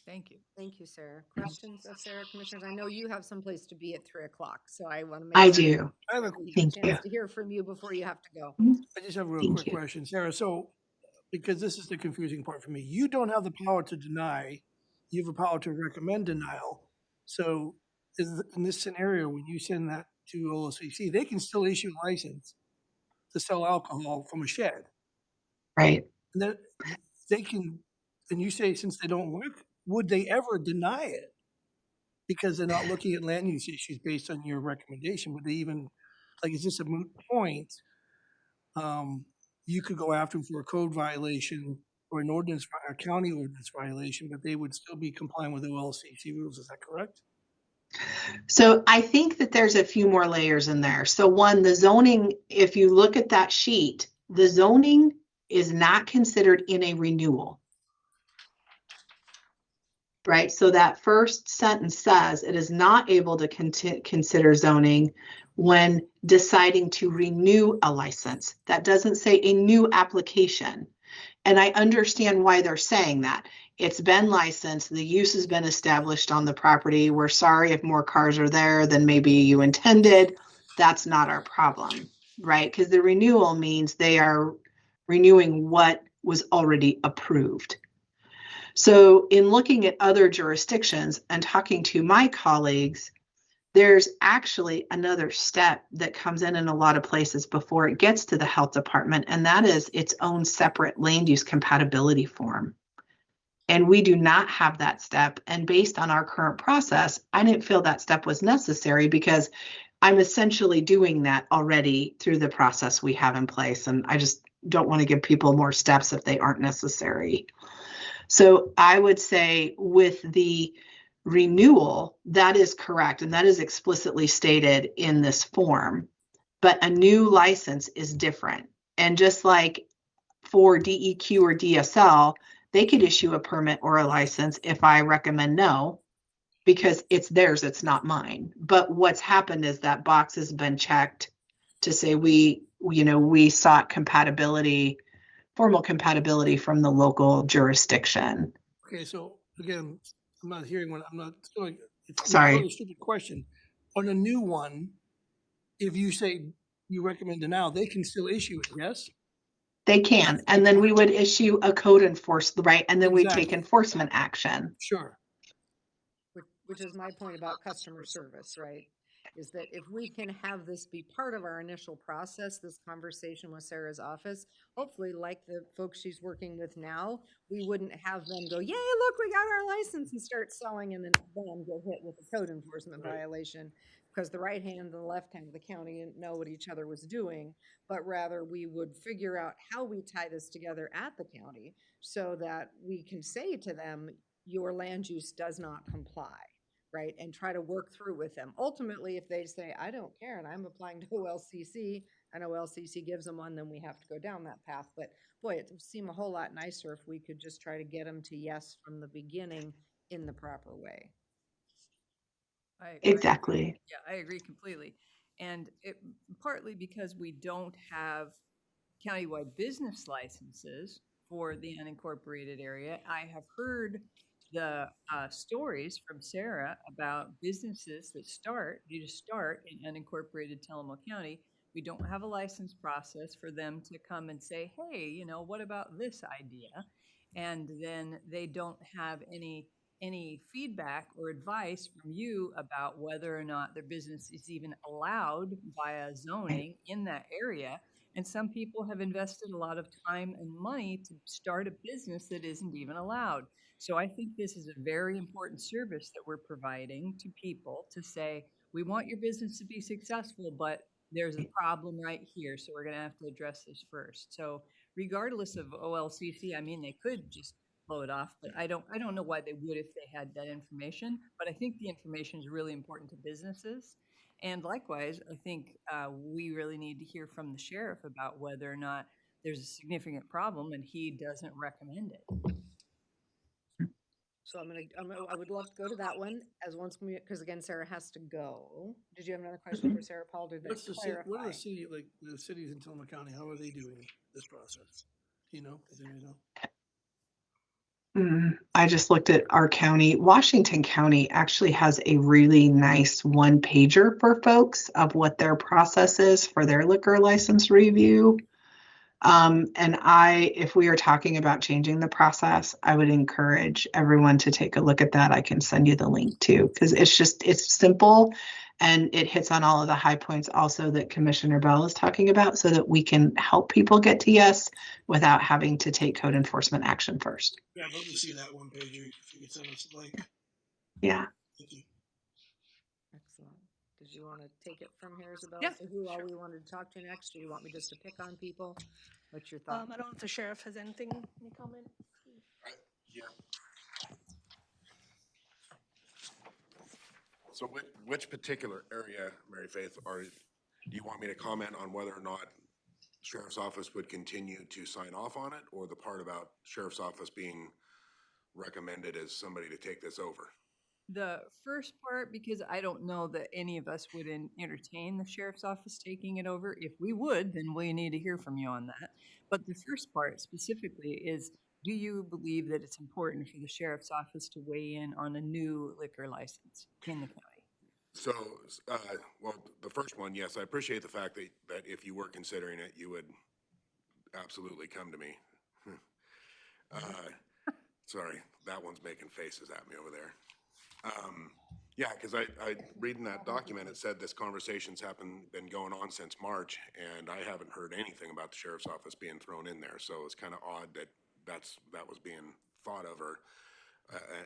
Thank you. Thank you, Sarah. Questions of Sarah, commissioners? I know you have someplace to be at 3:00, so I want to make I sure do. I have a, we have a Thank you. chance to hear from you before you have to go. I just have a real Thank quick you. question, Sarah. So, because this is the confusing part for me, you don't have the power to deny, you have a power to recommend denial. So, in this scenario, when you send that to OLCC, they can still issue a license to sell alcohol from a shed. Right. And then they can, and you say since they don't work, would they ever deny it? Because they're not looking at land use issues based on your recommendation. Would they even, like, is this a moot point? You could go after them for a code violation or an ordinance, a county ordinance violation, but they would still be complying with OLCC rules. Is that correct? So I think that there's a few more layers in there. So one, the zoning, if you look at that sheet, the zoning is not considered in a renewal. Right, so that first sentence says it is not able to consider zoning when deciding to renew a license. That doesn't say a new application. And I understand why they're saying that. It's been licensed, the use has been established on the property. We're sorry if more cars are there than maybe you intended. That's not our problem, right? Because the renewal means they are renewing what was already approved. So in looking at other jurisdictions and talking to my colleagues, there's actually another step that comes in a lot of places before it gets to the health department, and that is its own separate land use compatibility form. And we do not have that step. And based on our current process, I didn't feel that step was necessary because I'm essentially doing that already through the process we have in place. And I just don't want to give people more steps if they aren't necessary. So I would say with the renewal, that is correct. And that is explicitly stated in this form. But a new license is different. And just like for DEQ or DSL, they could issue a permit or a license if I recommend no, because it's theirs, it's not mine. But what's happened is that box has been checked to say we sought compatibility, formal compatibility from the local jurisdiction. Okay, so again, I'm not hearing what I'm not. It's Sorry. not a stupid question. On a new one, if you say you recommend it now, they can still issue it. Yes. They can, and then we would issue a code enforcement, right? And then we take Exactly. enforcement action. Sure. Which is my point about customer service, right? Is that if we can have this be part of our initial process, this conversation with Sarah's office, hopefully like the folks she's working with now, we wouldn't have them go, yay, look, we got our license and start selling and then get hit with a code enforcement violation because the right hand and the left hand of the county didn't know what each other was doing, but rather we would figure out how we tie this together at the county so that we can say to them, your land use does not comply. Right, and try to work through with them. Ultimately, if they say, I don't care, and I'm applying to OLCC, and OLCC gives them one, then we have to go down that path. But boy, it would seem a whole lot nicer if we could just try to get them to yes from the beginning in the proper way. Exactly. Yeah, I agree completely. And partly because we don't have countywide business licenses for the unincorporated area, I have heard the stories from Sarah about businesses that need to start in unincorporated Tillamook County. We don't have a license process for them to come and say, hey, what about this idea? And then they don't have any feedback or advice from you about whether or not their business is even allowed via zoning in that area. And some people have invested a lot of time and money to start a business that isn't even allowed. So I think this is a very important service that we're providing to people to say, we want your business to be successful, but there's a problem right here. So we're going to have to address this first. So regardless of OLCC, I mean, they could just blow it off, but I don't know why they would if they had that information. But I think the information is really important to businesses. And likewise, I think we really need to hear from the sheriff about whether or not there's a significant problem and he doesn't recommend it. So I would love to go to that one as once we, because again, Sarah has to go. Did you have another question for Sarah, Paul? Did that clarify? What are the cities in Tillamook County? How are they doing this process? Do you know? Does anybody know? I just looked at our county. Washington County actually has a really nice one pager for folks of what their process is for their liquor license review. And if we are talking about changing the process, I would encourage everyone to take a look at that. I can send you the link too, because it's simple and it hits on all of the high points also that Commissioner Bell is talking about so that we can help people get to yes without having to take code enforcement action first. Yeah, I'd love to see that one page. If you could send us a link. Yeah. Thank you. Excellent. Did you want to take it from here, Isabel? Yeah, So who all we wanted to talk to next? Do you want me just to pick on people? What's your thought? I don't know if the sheriff has anything, any comment? So which particular area, Mary Faith, do you want me to comment on whether or not sheriff's office would continue to sign off on it, or the part about sheriff's office being recommended as somebody to take this over? The first part, because I don't know that any of us would entertain the sheriff's office taking it over. If we would, then we need to hear from you on that. But the first part specifically is, do you believe that it's important for the sheriff's office to weigh in on a new liquor license in the county? So, well, the first one, yes, I appreciate the fact that if you were considering it, you would absolutely come to me. Sorry, that one's making faces at me over there. Yeah, because I reading that document, it said this conversation's been going on since March, and I haven't heard anything about the sheriff's office being thrown in there. So it's kind of odd that that was being thought of or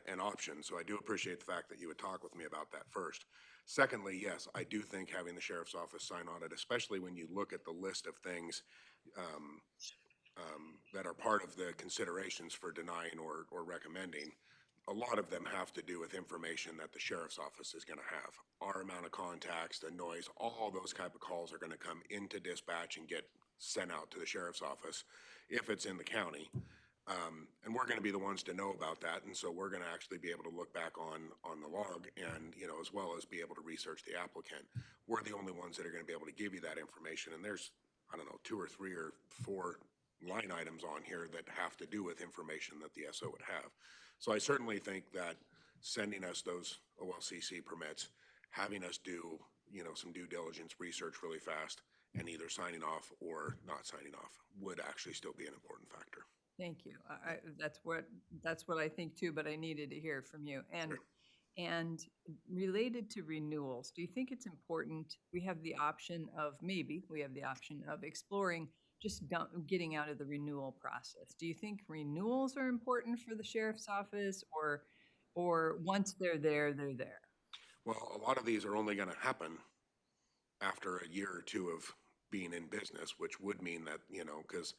an option. So I do appreciate the fact that you would talk with me about that first. Secondly, yes, I do think having the sheriff's office sign on it, especially when you look at the list of things that are part of the considerations for denying or recommending, a lot of them have to do with information that the sheriff's office is going to have. Our amount of contacts, the noise, all those type of calls are going to come into dispatch and get sent out to the sheriff's office if it's in the county. And we're going to be the ones to know about that. And so we're going to actually be able to look back on the log and, as well as be able to research the applicant. We're the only ones that are going to be able to give you that information. And there's, I don't know, 2 or 3 or 4 line items on here that have to do with information that the SO would have. So I certainly think that sending us those OLCC permits, having us do, some due diligence research really fast, and either signing off or not signing off would actually still be an important factor. Thank you. That's what I think too, but I needed to hear from you. And related to renewals, do you think it's important, we have the option of exploring just getting out of the renewal process? Do you think renewals are important for the sheriff's office, or once they're there, they're there? Well, a lot of these are only going to happen after a year or 2 of being in business, which would mean that, because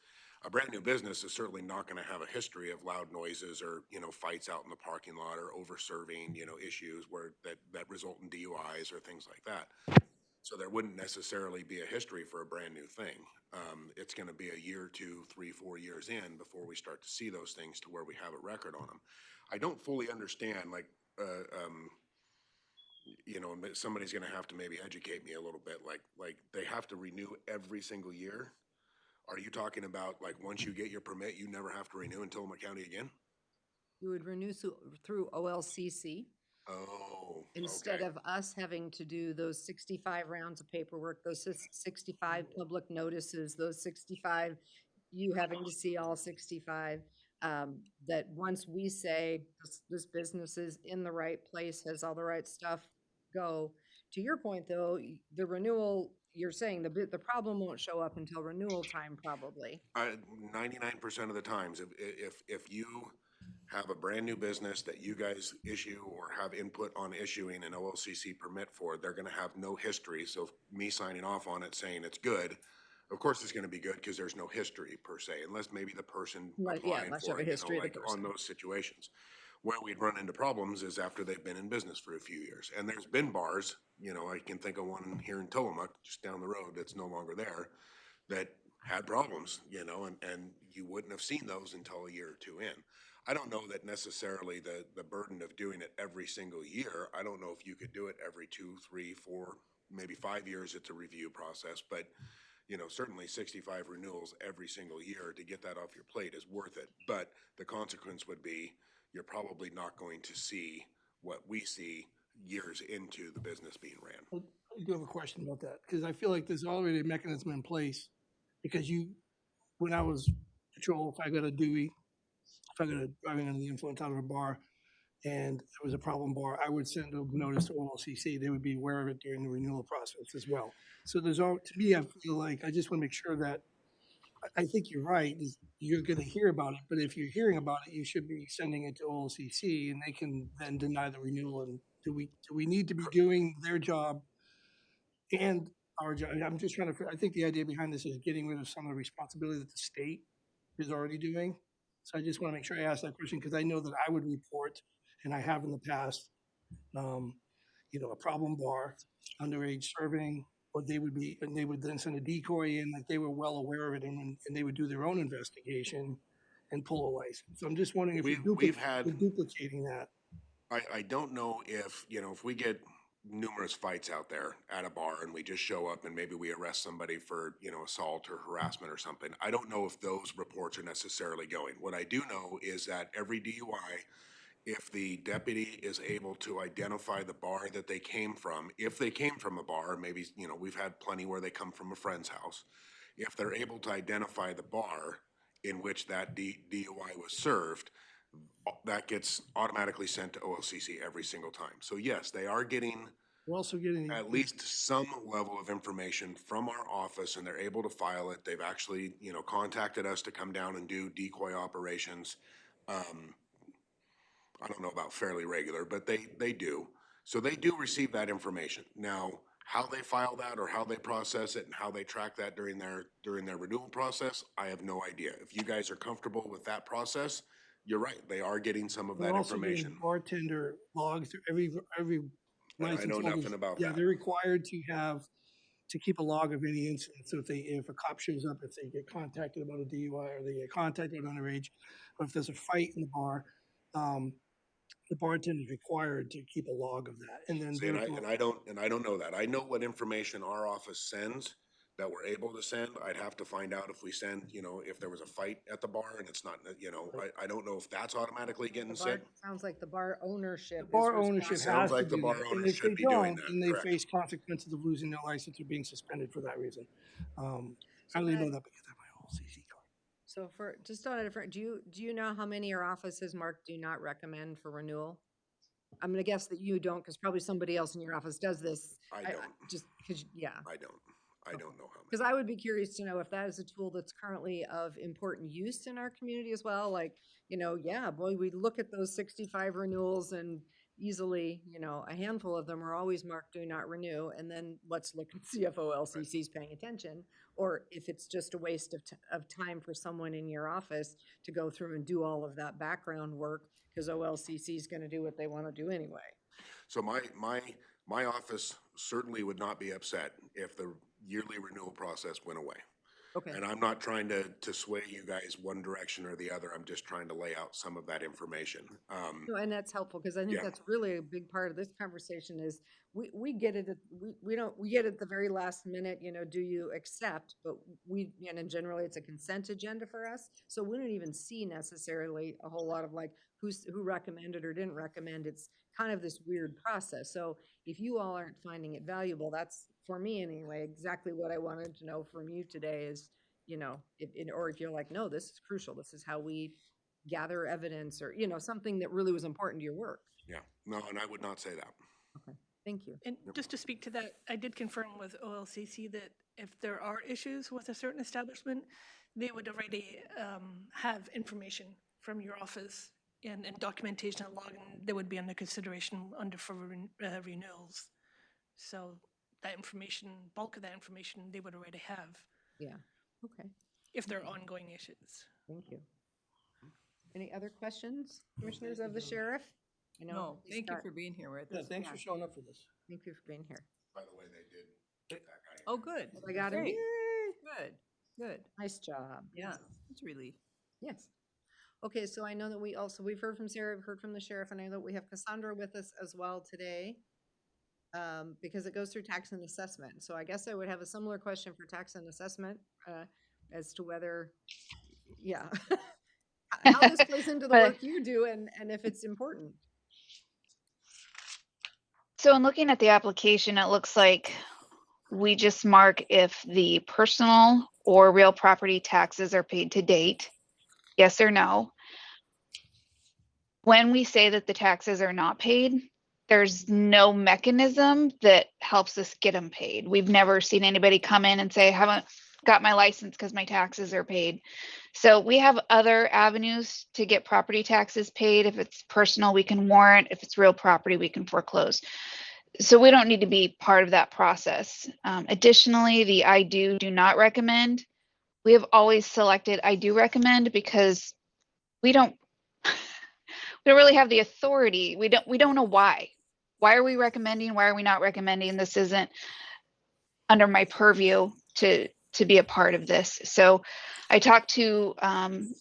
a brand new business is certainly not going to have a history of loud noises or, fights out in the parking lot or over serving, issues that result in DUIs or things like that. So there wouldn't necessarily be a history for a brand new thing. It's going to be a year, 2, 3, 4 years in before we start to see those things to where we have a record on them. I don't fully understand, somebody's going to have to maybe educate me a little bit. Like they have to renew every single year. Are you talking about once you get your permit, you never have to renew in Tillamook County again? You would renew through OLCC. Oh, Instead okay. of us having to do those 65 rounds of paperwork, those 65 public notices, those 65, you having to see all 65, that once we say this business is in the right place, has all the right stuff, go. To your point, though, the renewal, you're saying the problem won't show up until renewal time, probably. 99% of the times, if you have a brand new business that you guys issue or have input on issuing an OLCC permit for, they're going to have no history. So me signing off on it saying it's good, of course it's going to be good because there's no history per se, unless maybe the person Right, yeah, applying unless you for have a it, history of the on person. those situations. Where we'd run into problems is after they've been in business for a few years. And there's been bars, I can think of one here in Tillamook, just down the road, that's no longer there, that had problems, and you wouldn't have seen those until a year or 2 in. I don't know that necessarily the burden of doing it every single year. I don't know if you could do it every 2, 3, 4, maybe 5 years. It's a review process, but certainly 65 renewals every single year to get that off your plate is worth it. But the consequence would be you're probably not going to see what we see years into the business being ran. I do have a question about that, because I feel like there's already a mechanism in place, because when I was patrol, if I got a Dewey, if I got a driving under the influence out of a bar, and it was a problem bar, I would send a notice to OLCC. They would be aware of it during the renewal process as well. So to me, I feel like I just want to make sure that, I think you're right, you're going to hear about it, but if you're hearing about it, you should be sending it to OLCC, and they can then deny the renewal. And do we need to be doing their job and our job? I'm just trying to, I think the idea behind this is getting rid of some of the responsibility that the state is already doing. So I just want to make sure I ask that question, because I know that I would report, and I have in the past, a problem bar, underage serving, or and they would then send a decoy in, like they were well aware of it, and they would do their own investigation and pull a license. So I'm just wondering if We've had, we're duplicating that. I don't know if, if we get numerous fights out there at a bar and we just show up and maybe we arrest somebody for, assault or harassment or something. I don't know if those reports are necessarily going. What I do know is that every DUI, if the deputy is able to identify the bar that they came from, if they came from a bar, maybe, we've had plenty where they come from a friend's house. If they're able to identify the bar in which that DUI was served, that gets automatically sent to OLCC every single time. So yes, they are getting We're also getting at least some level of information from our office, and they're able to file it. They've actually, contacted us to come down and do decoy operations. I don't know about fairly regular, but they do. So they do receive that information. Now, how they file that or how they process it and how they track that during their renewal process, I have no idea. If you guys are comfortable with that process, you're right. They are getting some of We're that also getting information. bartender logs through every And I license know holder's- nothing about Yeah, that. they're required to keep a log of any incident. So if a cop shows up, if they get contacted about a DUI or they get contacted underage, or if there's a fight in the bar, the bartender is required to keep a log of that. And then See, and therefore- I don't know that. I know what information our office sends that we're able to send. I'd have to find out if we send, if there was a fight at the bar and it's not, I don't know if that's automatically getting The bar, sent. sounds like the bar ownership. The bar is ownership responsible. has Sounds to like the do bar that. owners And if should they be doing don't, that, then they correct. face consequences of losing their license or being suspended for that reason. I only know that because I have my OLCC card. So for, just on a different, do you know how many your offices mark do not recommend for renewal? I'm gonna guess that you don't, because probably somebody else in your office does this. I don't. Just because, yeah. I don't know how Because many. I would be curious to know if that is a tool that's currently of important use in our community as well. Like, yeah, boy, we look at those 65 renewals and easily, a handful of them are always marked do not renew. And then let's look and see if OLCC's paying attention, or if it's just a waste of time for someone in your office to go through and do all of that background work, because OLCC is going to do what they want to do anyway. So my office certainly would not be upset if the yearly renewal process went away. Okay. And I'm not trying to sway you guys one direction or the other. I'm just trying to lay out some of that information. No, and that's helpful, because I think Yeah. that's really a big part of this conversation is we get it, we get it at the very last minute, do you accept? But and generally it's a consent agenda for us. So we don't even see necessarily a whole lot of like who recommended or didn't recommend. It's kind of this weird process. So if you all aren't finding it valuable, that's, for me anyway, exactly what I wanted to know from you today is, or if you're like, no, this is crucial. This is how we gather evidence, or, something that really was important to your work. Yeah, no, and I would not say that. Thank you. And just to speak to that, I did confirm with OLCC that if there are issues with a certain establishment, they would already have information from your office and documentation and logging that would be under consideration for renewals. So that information, bulk of that information, they would already have Yeah. Okay. if there are ongoing issues. Thank you. Any other questions, commissioners of the sheriff? I know No, we thank you start- for being here with Yeah, us. thanks for showing up for this. Thank you for being here. By the way, they did get that guy. Oh, good. I got him. Great. Yay. Good, good. Nice job. Yeah, it's a relief. Yes. Okay, so I know that we've heard from Sarah, we've heard from the sheriff, and I know that we have Cassandra with us as well today, because it goes through tax and assessment. So I guess I would have a similar question for tax and assessment, as to whether, yeah, how this plays into the But- work you do and if it's important. So in looking at the application, it looks like we just mark if the personal or real property taxes are paid to date, yes or no. When we say that the taxes are not paid, there's no mechanism that helps us get them paid. We've never seen anybody come in and say, I haven't got my license because my taxes are paid. So we have other avenues to get property taxes paid. If it's personal, we can warrant. If it's real property, we can foreclose. So we don't need to be part of that process. Additionally, the I do not recommend. We have always selected I do recommend because we don't really have the authority. We don't know why. why are we recommending? Why are we not recommending? This isn't under my purview to be a part of this. So I talked to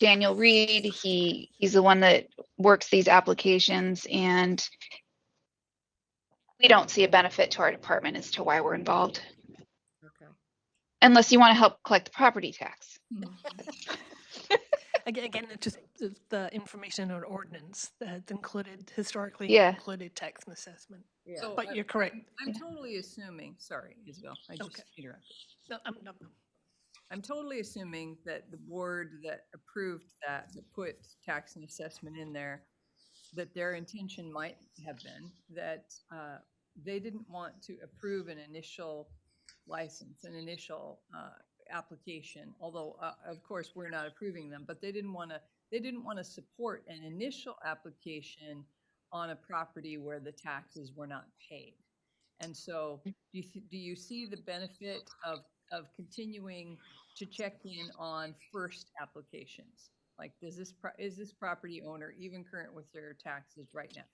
Daniel Reed. He's the one that works these applications, and we don't see a benefit to our department as to why we're involved, Okay. unless you want to help collect the property tax. Again, it's just the information or ordinance that's included, historically Yeah. included tax and assessment. Yeah. So But you're correct. I'm totally assuming, sorry, Isabel, I just Okay. interrupted. No, no. I'm totally assuming that the board that approved that put tax and assessment in there, that their intention might have been that they didn't want to approve an initial license, an initial application, although of course we're not approving them, but they didn't want to support an initial application on a property where the taxes were not paid. And so do you see the benefit of continuing to check in on first applications? Like, is this property owner even current with their taxes right now?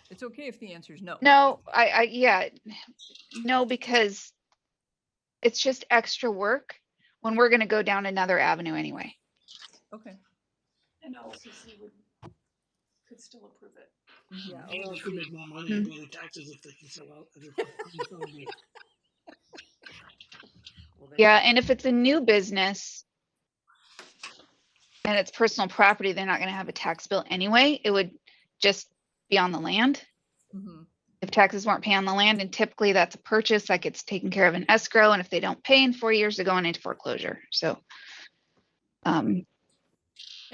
It's okay if the answer is no. No, yeah, no, because it's just extra work when we're going to go down another avenue anyway. Okay. And OLCC could still approve it. Yeah. They could make more money and pay their taxes if they can sell out. Yeah, and if it's a new business and it's personal property, they're not going to have a tax bill anyway. It would just be on the land. Mm-hmm. If taxes weren't paid on the land, and typically that's a purchase that gets taken care of in escrow, and if they don't pay in 4 years, they're going into foreclosure. So, And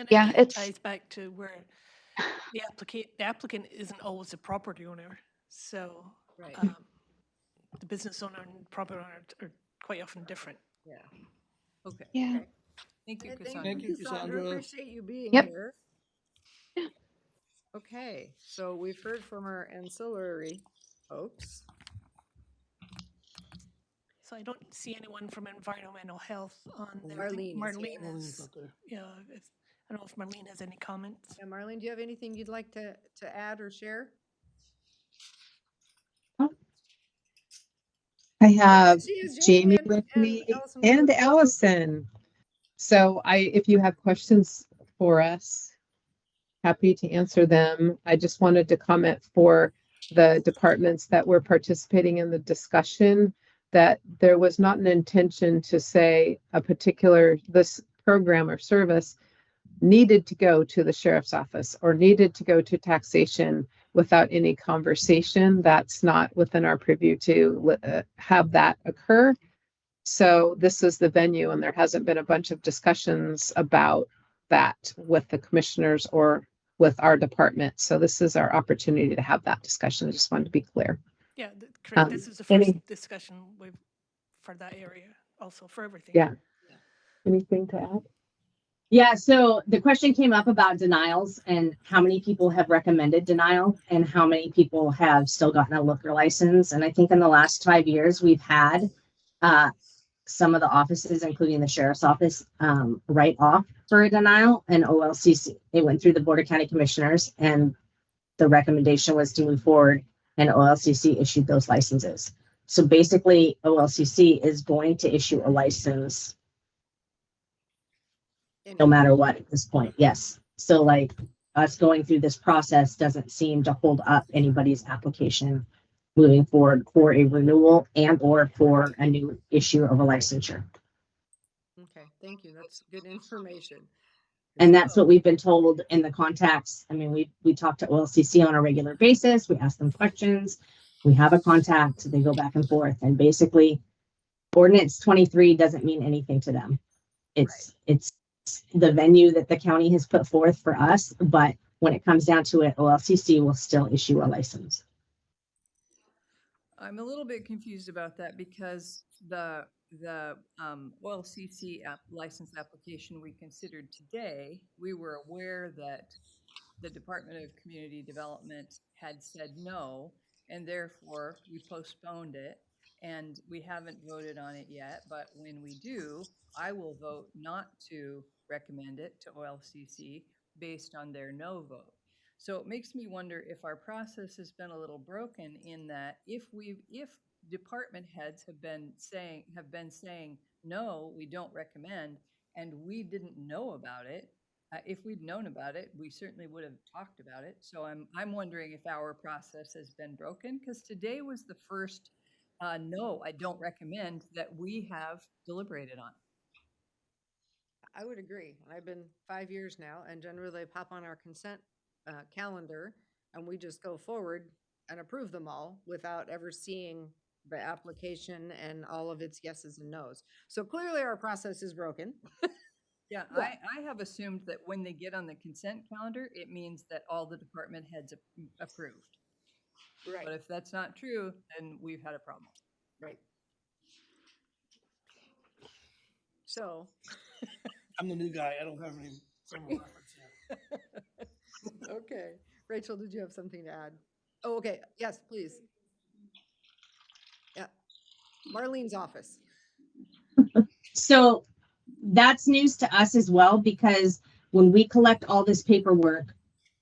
yeah, again, it it's ties back to where the applicant isn't always the property owner. So Right. the business owner and property owner are quite often different. Yeah. Okay. yeah. Okay. Thank you, And Cassandra. Thank you, Cassandra. Appreciate you being Yep. here. Yeah. Okay, so we've heard from our ancillary folks. So I don't see anyone from environmental health on there. Marlene is Marlene here. is, yeah, I don't know if Marlene has any comments. And Marlene, do you have anything you'd like to add or share? I have She is Jamie and- with and me Allison and Cook. Allison. So if you have questions for us, happy to answer them. I just wanted to comment for the departments that were participating in the discussion that there was not an intention to say this program or service needed to go to the sheriff's office or needed to go to taxation without any conversation. That's not within our purview to have that occur. So this is the venue, and there hasn't been a bunch of discussions about that with the commissioners or with our department. So this is our opportunity to have that discussion. I just wanted to be clear. Yeah, correct. This is the first discussion for that area, also for everything. Yeah. Anything to add? Yeah, so the question came up about denials and how many people have recommended denial and how many people have still gotten a liquor license. And I think in the last 5 years, we've had some of the offices, including the sheriff's office, write off for a denial, and OLCC, it went through the Board of County Commissioners, and the recommendation was to move forward, and OLCC issued those licenses. So basically, OLCC is going to issue a license no matter what at this point. Yes. So like us going through this process doesn't seem to hold up anybody's application moving forward for a renewal and or for a new issue of a licensure. Okay, thank you. That's good information. And that's what we've been told in the contacts. I mean, we talk to OLCC on a regular basis. We ask them questions. We have a contact. They go back and forth. And basically, Ordinance 23 doesn't mean anything to them. It's the venue that the county has put forth for us. But when it comes down to it, OLCC will still issue a license. I'm a little bit confused about that because the OLCC license application we considered today, we were aware that the Department of Community Development had said no, and therefore we postponed it, and we haven't voted on it yet. But when we do, I will vote not to recommend it to OLCC based on their no vote. So it makes me wonder if our process has been a little broken in that if department heads have been saying, no, we don't recommend, and we didn't know about it, if we'd known about it, we certainly would have talked about it. So I'm wondering if our process has been broken, because today was the first no, I don't recommend that we have deliberated on. I would agree. I've been 5 years now, and generally they pop on our consent calendar, and we just go forward and approve them all without ever seeing the application and all of its yeses and nos. So clearly our process is broken. Yeah, I have assumed that when they get on the consent calendar, it means that all the department heads approved. Right. But if that's not true, then we've had a problem. Right. So, I'm the new guy. I don't have any frame of reference here. okay. Rachel, did you have something to add? Oh, okay. Yes, please. Yeah. Marlene's office. So that's news to us as well, because when we collect all this paperwork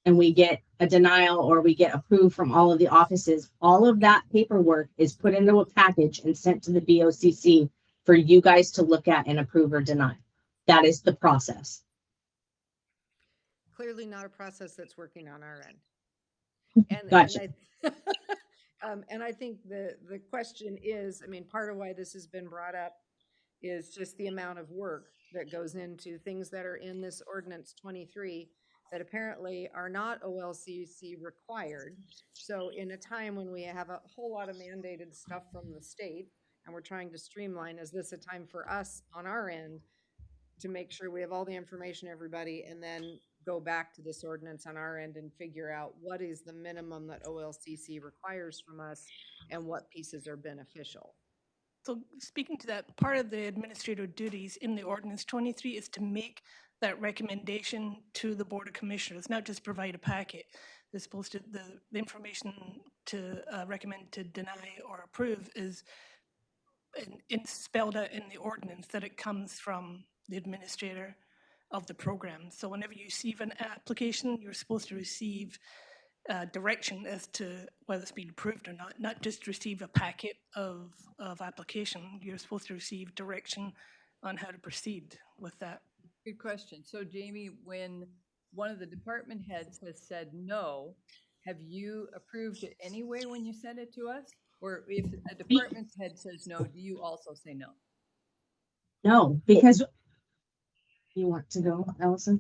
and we get a denial or we get approved from all of the offices, all of that paperwork is put into a package and sent to the BOCC for you guys to look at and approve or deny. That is the process. Clearly not a process that's working on our end. Gotcha. And I think the question is, I mean, part of why this has been brought up is just the amount of work that goes into things that are in this ordinance 23 that apparently are not OLCC required. So in a time when we have a whole lot of mandated stuff from the state and we're trying to streamline, is this a time for us on our end to make sure we have all the information, everybody, and then go back to this ordinance on our end and figure out what is the minimum that OLCC requires from us and what pieces are beneficial? So speaking to that, part of the administrative duties in the ordinance 23 is to make that recommendation to the Board of Commissioners, not just provide a packet. They're supposed to, the information to recommend to deny or approve is spelled out in the ordinance that it comes from the administrator of the program. So whenever you receive an application, you're supposed to receive direction as to whether it's been approved or not just receive a packet of application. You're supposed to receive direction on how to proceed with that. Good question. So Jamie, when one of the department heads has said no, have you approved it anyway when you send it to us? Or if a department head says no, do you also say no? No, because you want to go, Allison?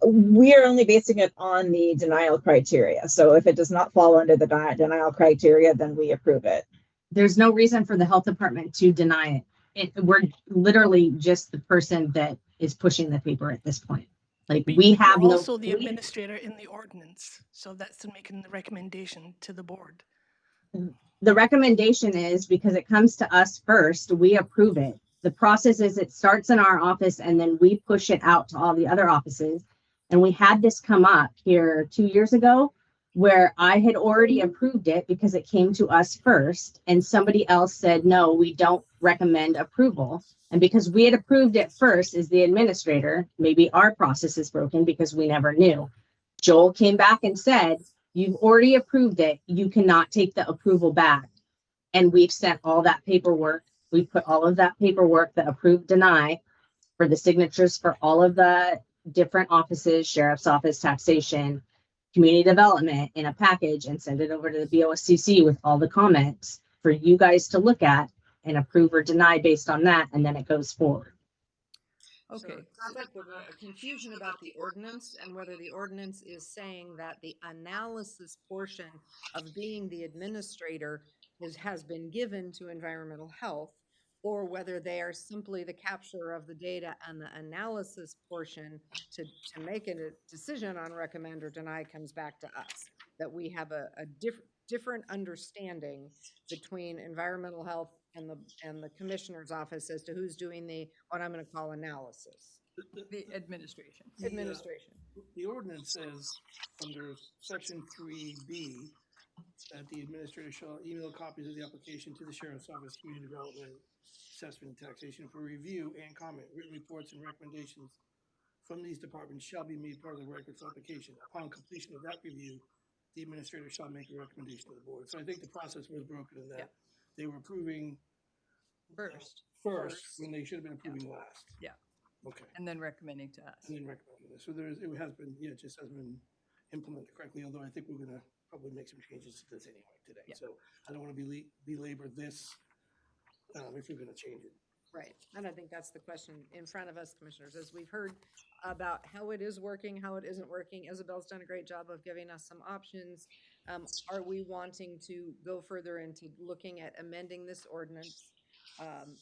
We are only basing it on the denial criteria. So if it does not fall under the denial criteria, then we approve it. There's no reason for the health department to deny it. We're literally just the person that is pushing the paper at this point. Like we have also the administrator in the ordinance, so that's making the recommendation to the board. The recommendation is because it comes to us first, we approve it. The process is it starts in our office and then we push it out to all the other offices. And we had this come up here 2 years ago where I had already approved it because it came to us first and somebody else said, no, we don't recommend approval. And because we had approved it first as the administrator, maybe our process is broken because we never knew. Joel came back and said, you've already approved it. You cannot take the approval back. And we've sent all that paperwork. We put all of that paperwork, the approved deny for the signatures for all of the different offices, sheriff's office, taxation, community development in a package and send it over to the BOCC with all the comments for you guys to look at and approve or deny based on that. And then it goes forward. Okay. So it sounds like there's a confusion about the ordinance and whether the ordinance is saying that the analysis portion of being the administrator has been given to environmental health, or whether they are simply the capture of the data and the analysis portion to make a decision on recommend or deny comes back to us. That we have a different understanding between environmental health and the commissioner's office as to who's doing the, what I'm going to call analysis. The administration. Administration. The ordinance says under section 3B that the administrator shall email copies of the application to the sheriff's office, community development, assessment, and taxation for review and comment. Written reports and recommendations from these departments shall be made part of the record for application. Upon completion of that review, the administrator shall make a recommendation to the board. So I think the process was broken in that they were approving First, first when they should have been approving last. Yeah. Okay. and then recommending to us. And then recommending this. So it has been, yeah, it just hasn't been implemented correctly, although I think we're gonna probably make some changes to this anyway today. Yeah. So I don't want to belabor this if we're gonna change it. Right, and I think that's the question in front of us, commissioners, as we've heard about how it is working, how it isn't working. Isabel's done a great job of giving us some options. Are we wanting to go further into looking at amending this ordinance,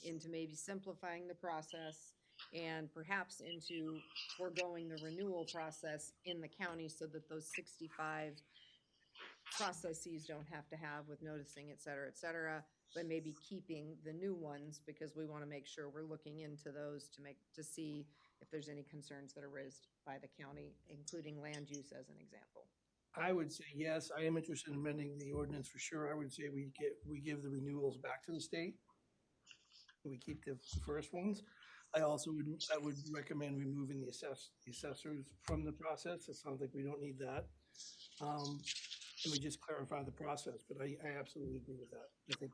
into maybe simplifying the process, and perhaps into foregoing the renewal process in the county so that those 65 processes don't have to have with noticing, et cetera, but maybe keeping the new ones because we want to make sure we're looking into those to see if there's any concerns that are raised by the county, including land use as an example. I would say, yes, I am interested in amending the ordinance for sure. I would say we give the renewals back to the state. We keep the first ones. I would recommend removing the assessors from the process. It sounds like we don't need that. And we just clarify the process, but I absolutely agree with that. I think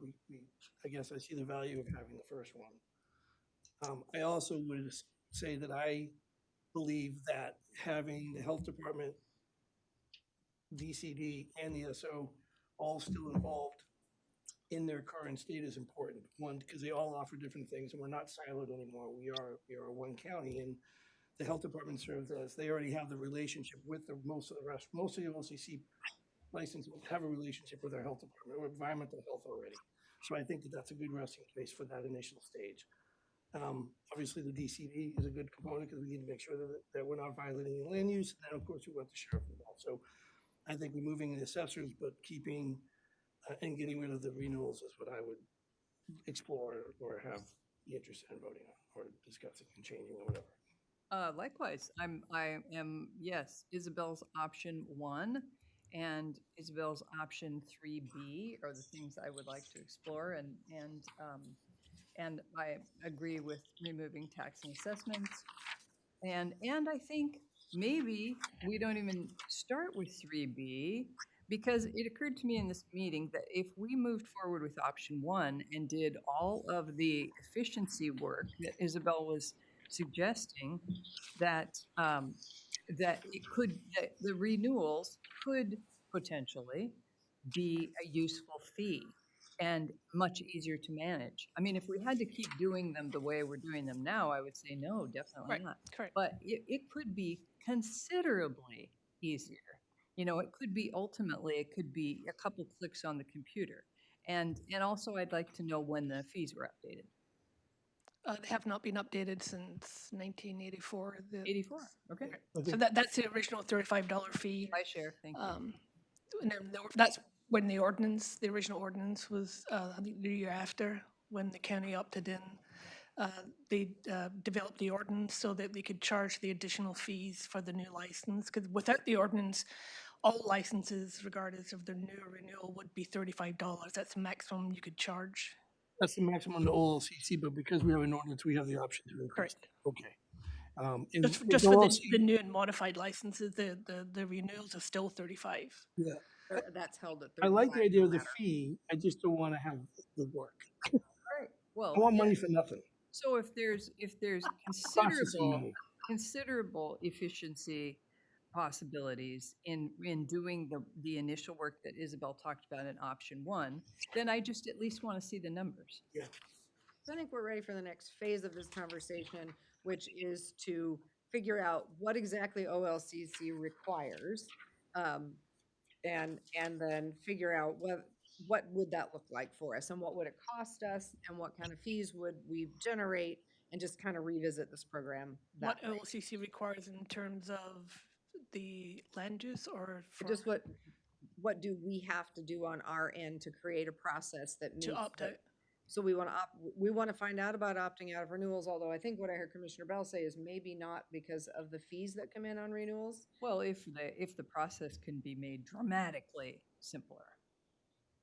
I guess I see the value of having the first one. I also would say that I believe that having the health department, DCD, and the SO all still involved in their current state is important. One, because they all offer different things, and we're not siloed anymore. We are one county, and the health department serves as they already have the relationship with most of the rest. Most of the LCC license have a relationship with our health department or environmental health already. So I think that that's a good resting place for that initial stage. Obviously, the DCD is a good component because we need to make sure that we're not violating land use. And then, of course, we want the sheriff involved. So I think removing the assessors, but keeping and getting rid of the renewals is what I would explore or have the interest in voting on or discussing and changing or whatever. Likewise, I am, yes, Isabel's option 1 and Isabel's option 3B are the things I would like to explore, and I agree with removing tax and assessments. And I think maybe we don't even start with 3B, because it occurred to me in this meeting that if we moved forward with option 1 and did all of the efficiency work that Isabel was suggesting, that that the renewals could potentially be a useful fee and much easier to manage. I mean, if we had to keep doing them the way we're doing them now, I would say no, definitely not. Correct. But it could be considerably easier. You know, it could be a couple clicks on the computer. And also I'd like to know when the fees were updated. They have not been updated since 1984. 84, okay. So that's the original $35 fee. By share, thank you. And then that's when the original ordinance was, I think the year after, when the county opted in. They developed the ordinance so that they could charge the additional fees for the new license. Because without the ordinance, all licenses, regardless of their new or renewal, would be $35. That's the maximum you could charge. That's the maximum on the OLCC, but because we have an ordinance, we have the option to increase. Correct. Okay. Just for the new and modified licenses, the renewals are still 35. Yeah. That's held at I like the 35 idea no of the matter. fee. I just don't want to have the work. Right. Well, I want money for nothing. so if there's Processing considerable efficiency possibilities in doing the initial work that Isabel talked about in option 1, then I just at least want to see the numbers. Yeah. So I think we're ready for the next phase of this conversation, which is to figure out what exactly OLCC requires, and then figure out what would that look like for us, and what would it cost us, and what kind of fees would we generate, and just kind of revisit this program. What that way. OLCC requires in terms of the land use or for Just what do we have to do on our end to create a process that meets to opt the- out? So we want to find out about opting out of renewals, although I think what I heard Commissioner Bell say is maybe not because of the fees that come in on renewals. Well, if the process can be made dramatically simpler.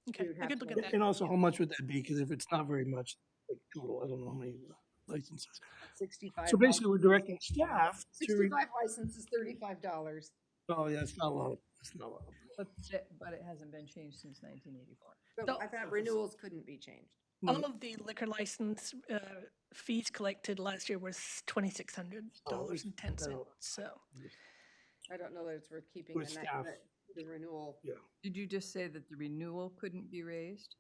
Okay, would I have could to look at look that. And also, how much would that be? Because if it's not very much, like total, I don't know how many licenses. 65. So basically, we're directing staff to, 65 licenses, $35. oh, yeah, it's not a lot. It's not a lot. But it hasn't been changed since 1984. But I thought renewals couldn't be changed. All of the liquor license fees collected last year was $2,600.10. So I don't know that it's worth keeping With the night, staff. but the renewal. Yeah. Did you just say that the renewal couldn't be raised?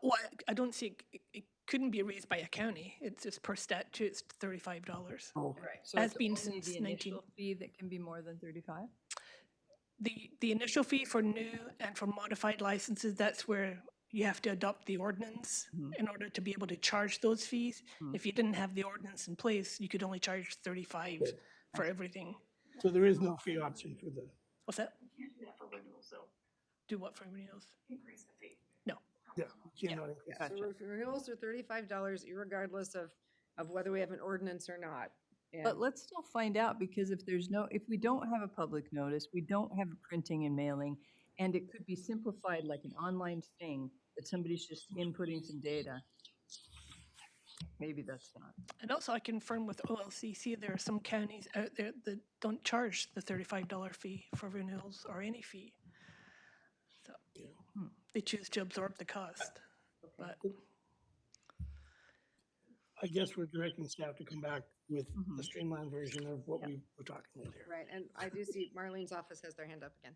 well, I don't see it couldn't be raised by a county. It's just per statute, it's $35. Oh, Right. So Has it's been only since the 19 initial fee that can be more than 35? The initial fee for new and for modified licenses, that's where you have to adopt the ordinance in order to be able to charge those fees. If you didn't have the ordinance in place, you could only charge 35 for everything. so there is no fee option for the, What's that? Do what for renewals? No. yeah. you cannot increase. So renewals are $35 irregardless of whether we have an ordinance or not. But And let's still find out, because if we don't have a public notice, we don't have a printing and mailing, and it could be simplified like an online thing that somebody's just inputting some data. Maybe that's not. And also I confirm with OLCC, there are some counties out there that don't charge the $35 fee for renewals or any fee. So they choose to absorb the cost. But I guess we're directing staff to come back with a streamlined version of what we were talking about here. right, and I do see Marlene's office has their hand up again.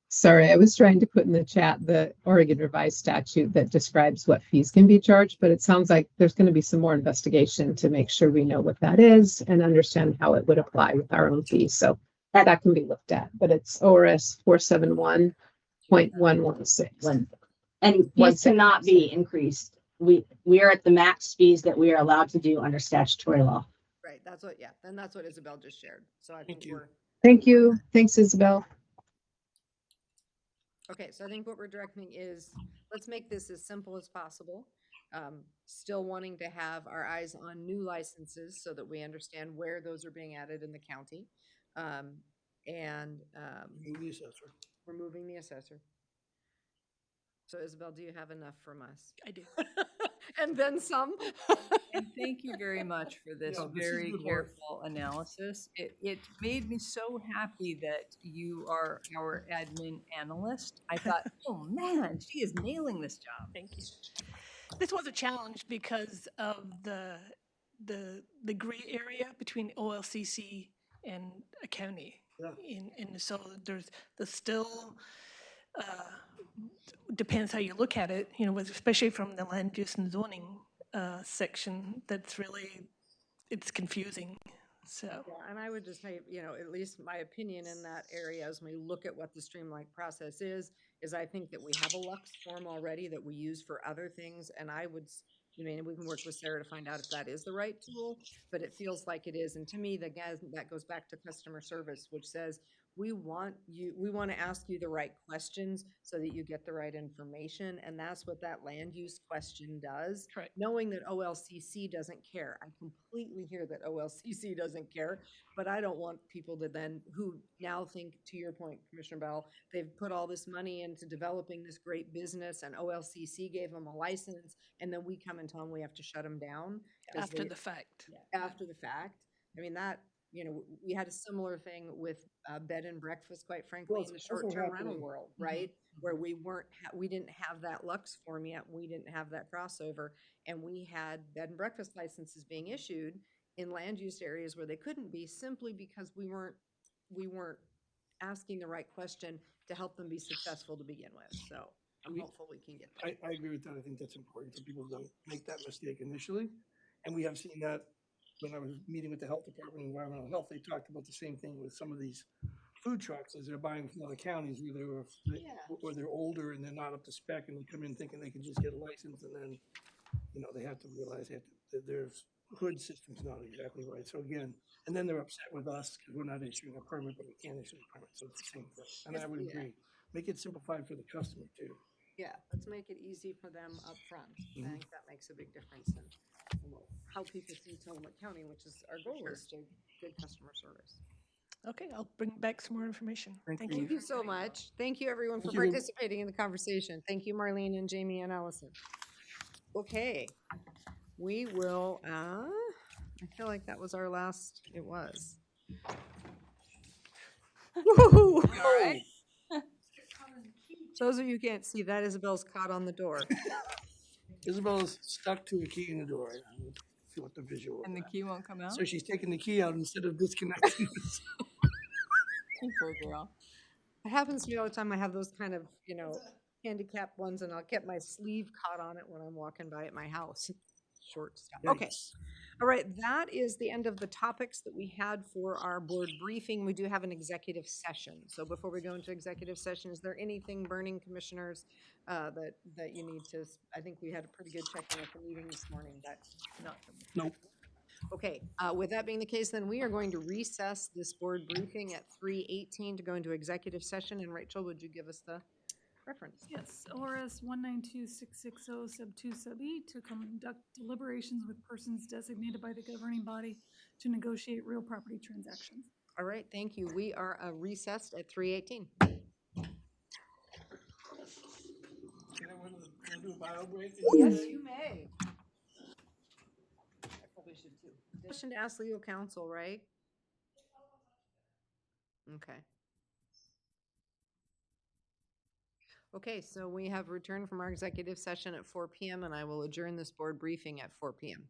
Sorry, I was trying to put in the chat the Oregon revised statute that describes what fees can be charged, but it sounds like there's going to be some more investigation to make sure we know what that is and understand how it would apply with our own fees. So that can be looked at, but it's ORS 471.116. And fees cannot be increased. We are at the max fees that we are allowed to do under statutory law. Right, that's what, yeah, and that's what Isabel just shared. So I think Thank you. we're, Thank you. Thanks, Isabel. okay, so I think what we're directing is, let's make this as simple as possible. Still wanting to have our eyes on new licenses so that we understand where those are being added in the county. Move the assessor. Removing the assessor. So Isabel, do you have enough from us? I do. And then some? And thank you very much for this Yeah, this is very good work. careful analysis. It made me so happy that you are our admin analyst. I thought, oh man, she is nailing this job. Thank you. This was a challenge because of the gray area between OLCC and a county. Yeah. And so there's still depends how you look at it, especially from the land use and zoning section, that's really, it's confusing. So Yeah, and I would just say, at least my opinion in that area as we look at what the streamlined process is I think that we have a Lux form already that we use for other things, and I would, we can work with Sarah to find out if that is the right tool, but it feels like it is. And to me, that goes back to customer service, which says, we want to ask you the right questions so that you get the right information. And that's what that land use question does. Right. Knowing that OLCC doesn't care. I completely hear that OLCC doesn't care, but I don't want people to then, who now think, to your point, Commissioner Bell, they've put all this money into developing this great business and OLCC gave them a license, and then we come and tell them we have to shut them down. after the fact. After the fact. I mean, that, we had a similar thing with bed and breakfast, quite frankly, Well, in the it's also short-term rental happening. world, right? Where we didn't have that Lux form yet, we didn't have that crossover, and we had bed and breakfast licenses being issued in land use areas where they couldn't be, simply because we weren't asking the right question to help them be successful to begin with. So I'm hopeful we can get there. I agree with that. I think that's important so people don't make that mistake initially. And we have seen that when I was meeting with the health department, environmental health, they talked about the same thing with some of these food trucks as they're buying from other counties, either or they're older and they're not up to spec, and they come in thinking they can just get a license, and then, they have to realize that their hood system's not exactly right. So again, and then they're upset with us because we're not issuing a permit, but we can't issue a permit. So it's the same thing. And I would agree. Make it simplified for the customer too. Yeah, let's make it easy for them up front. I think that makes a big difference in how people see Tillamook County, which is our goal, is to good customer service. Okay, I'll bring back some more information. Thank Thank you. you. Thank you so much. Thank you, everyone, for Thank you. participating in the conversation. Thank you, Marlene and Jamie and Allison. Okay, we will, I feel like that was our last, it was. Woo-hoo! All right. Those of you who can't see, that Isabel's caught on the door. Isabel's stuck to a key in the door. I don't know if you want the visual of And the that. key won't come out? So she's taking the key out instead of disconnecting. Poor girl. It happens to me all the time. I have those kind of, handicapped ones, and I'll get my sleeve caught on it when I'm walking by at my house. Short stuff. Okay. Yikes. All right, that is the end of the topics that we had for our board briefing. We do have an executive session. So before we go into executive session, is there anything burning, commissioners, that you need to, I think we had a pretty good check-in at the meeting this morning, but Not Nope. okay, with that being the case, then we are going to recess this board briefing at 3:18 to go into executive session. And Rachel, would you give us the reference? Yes, ORS 192-660 sub 2 sub E to conduct deliberations with persons designated by the governing body to negotiate real property transactions. All right, thank you. We are recessed at 3:18. Can I do a bio break? Yes, you may. I probably should too. Question to ask legal counsel, right? Okay. Okay, so we have returned from our executive session at 4 PM, and I will adjourn this board briefing at 4 PM.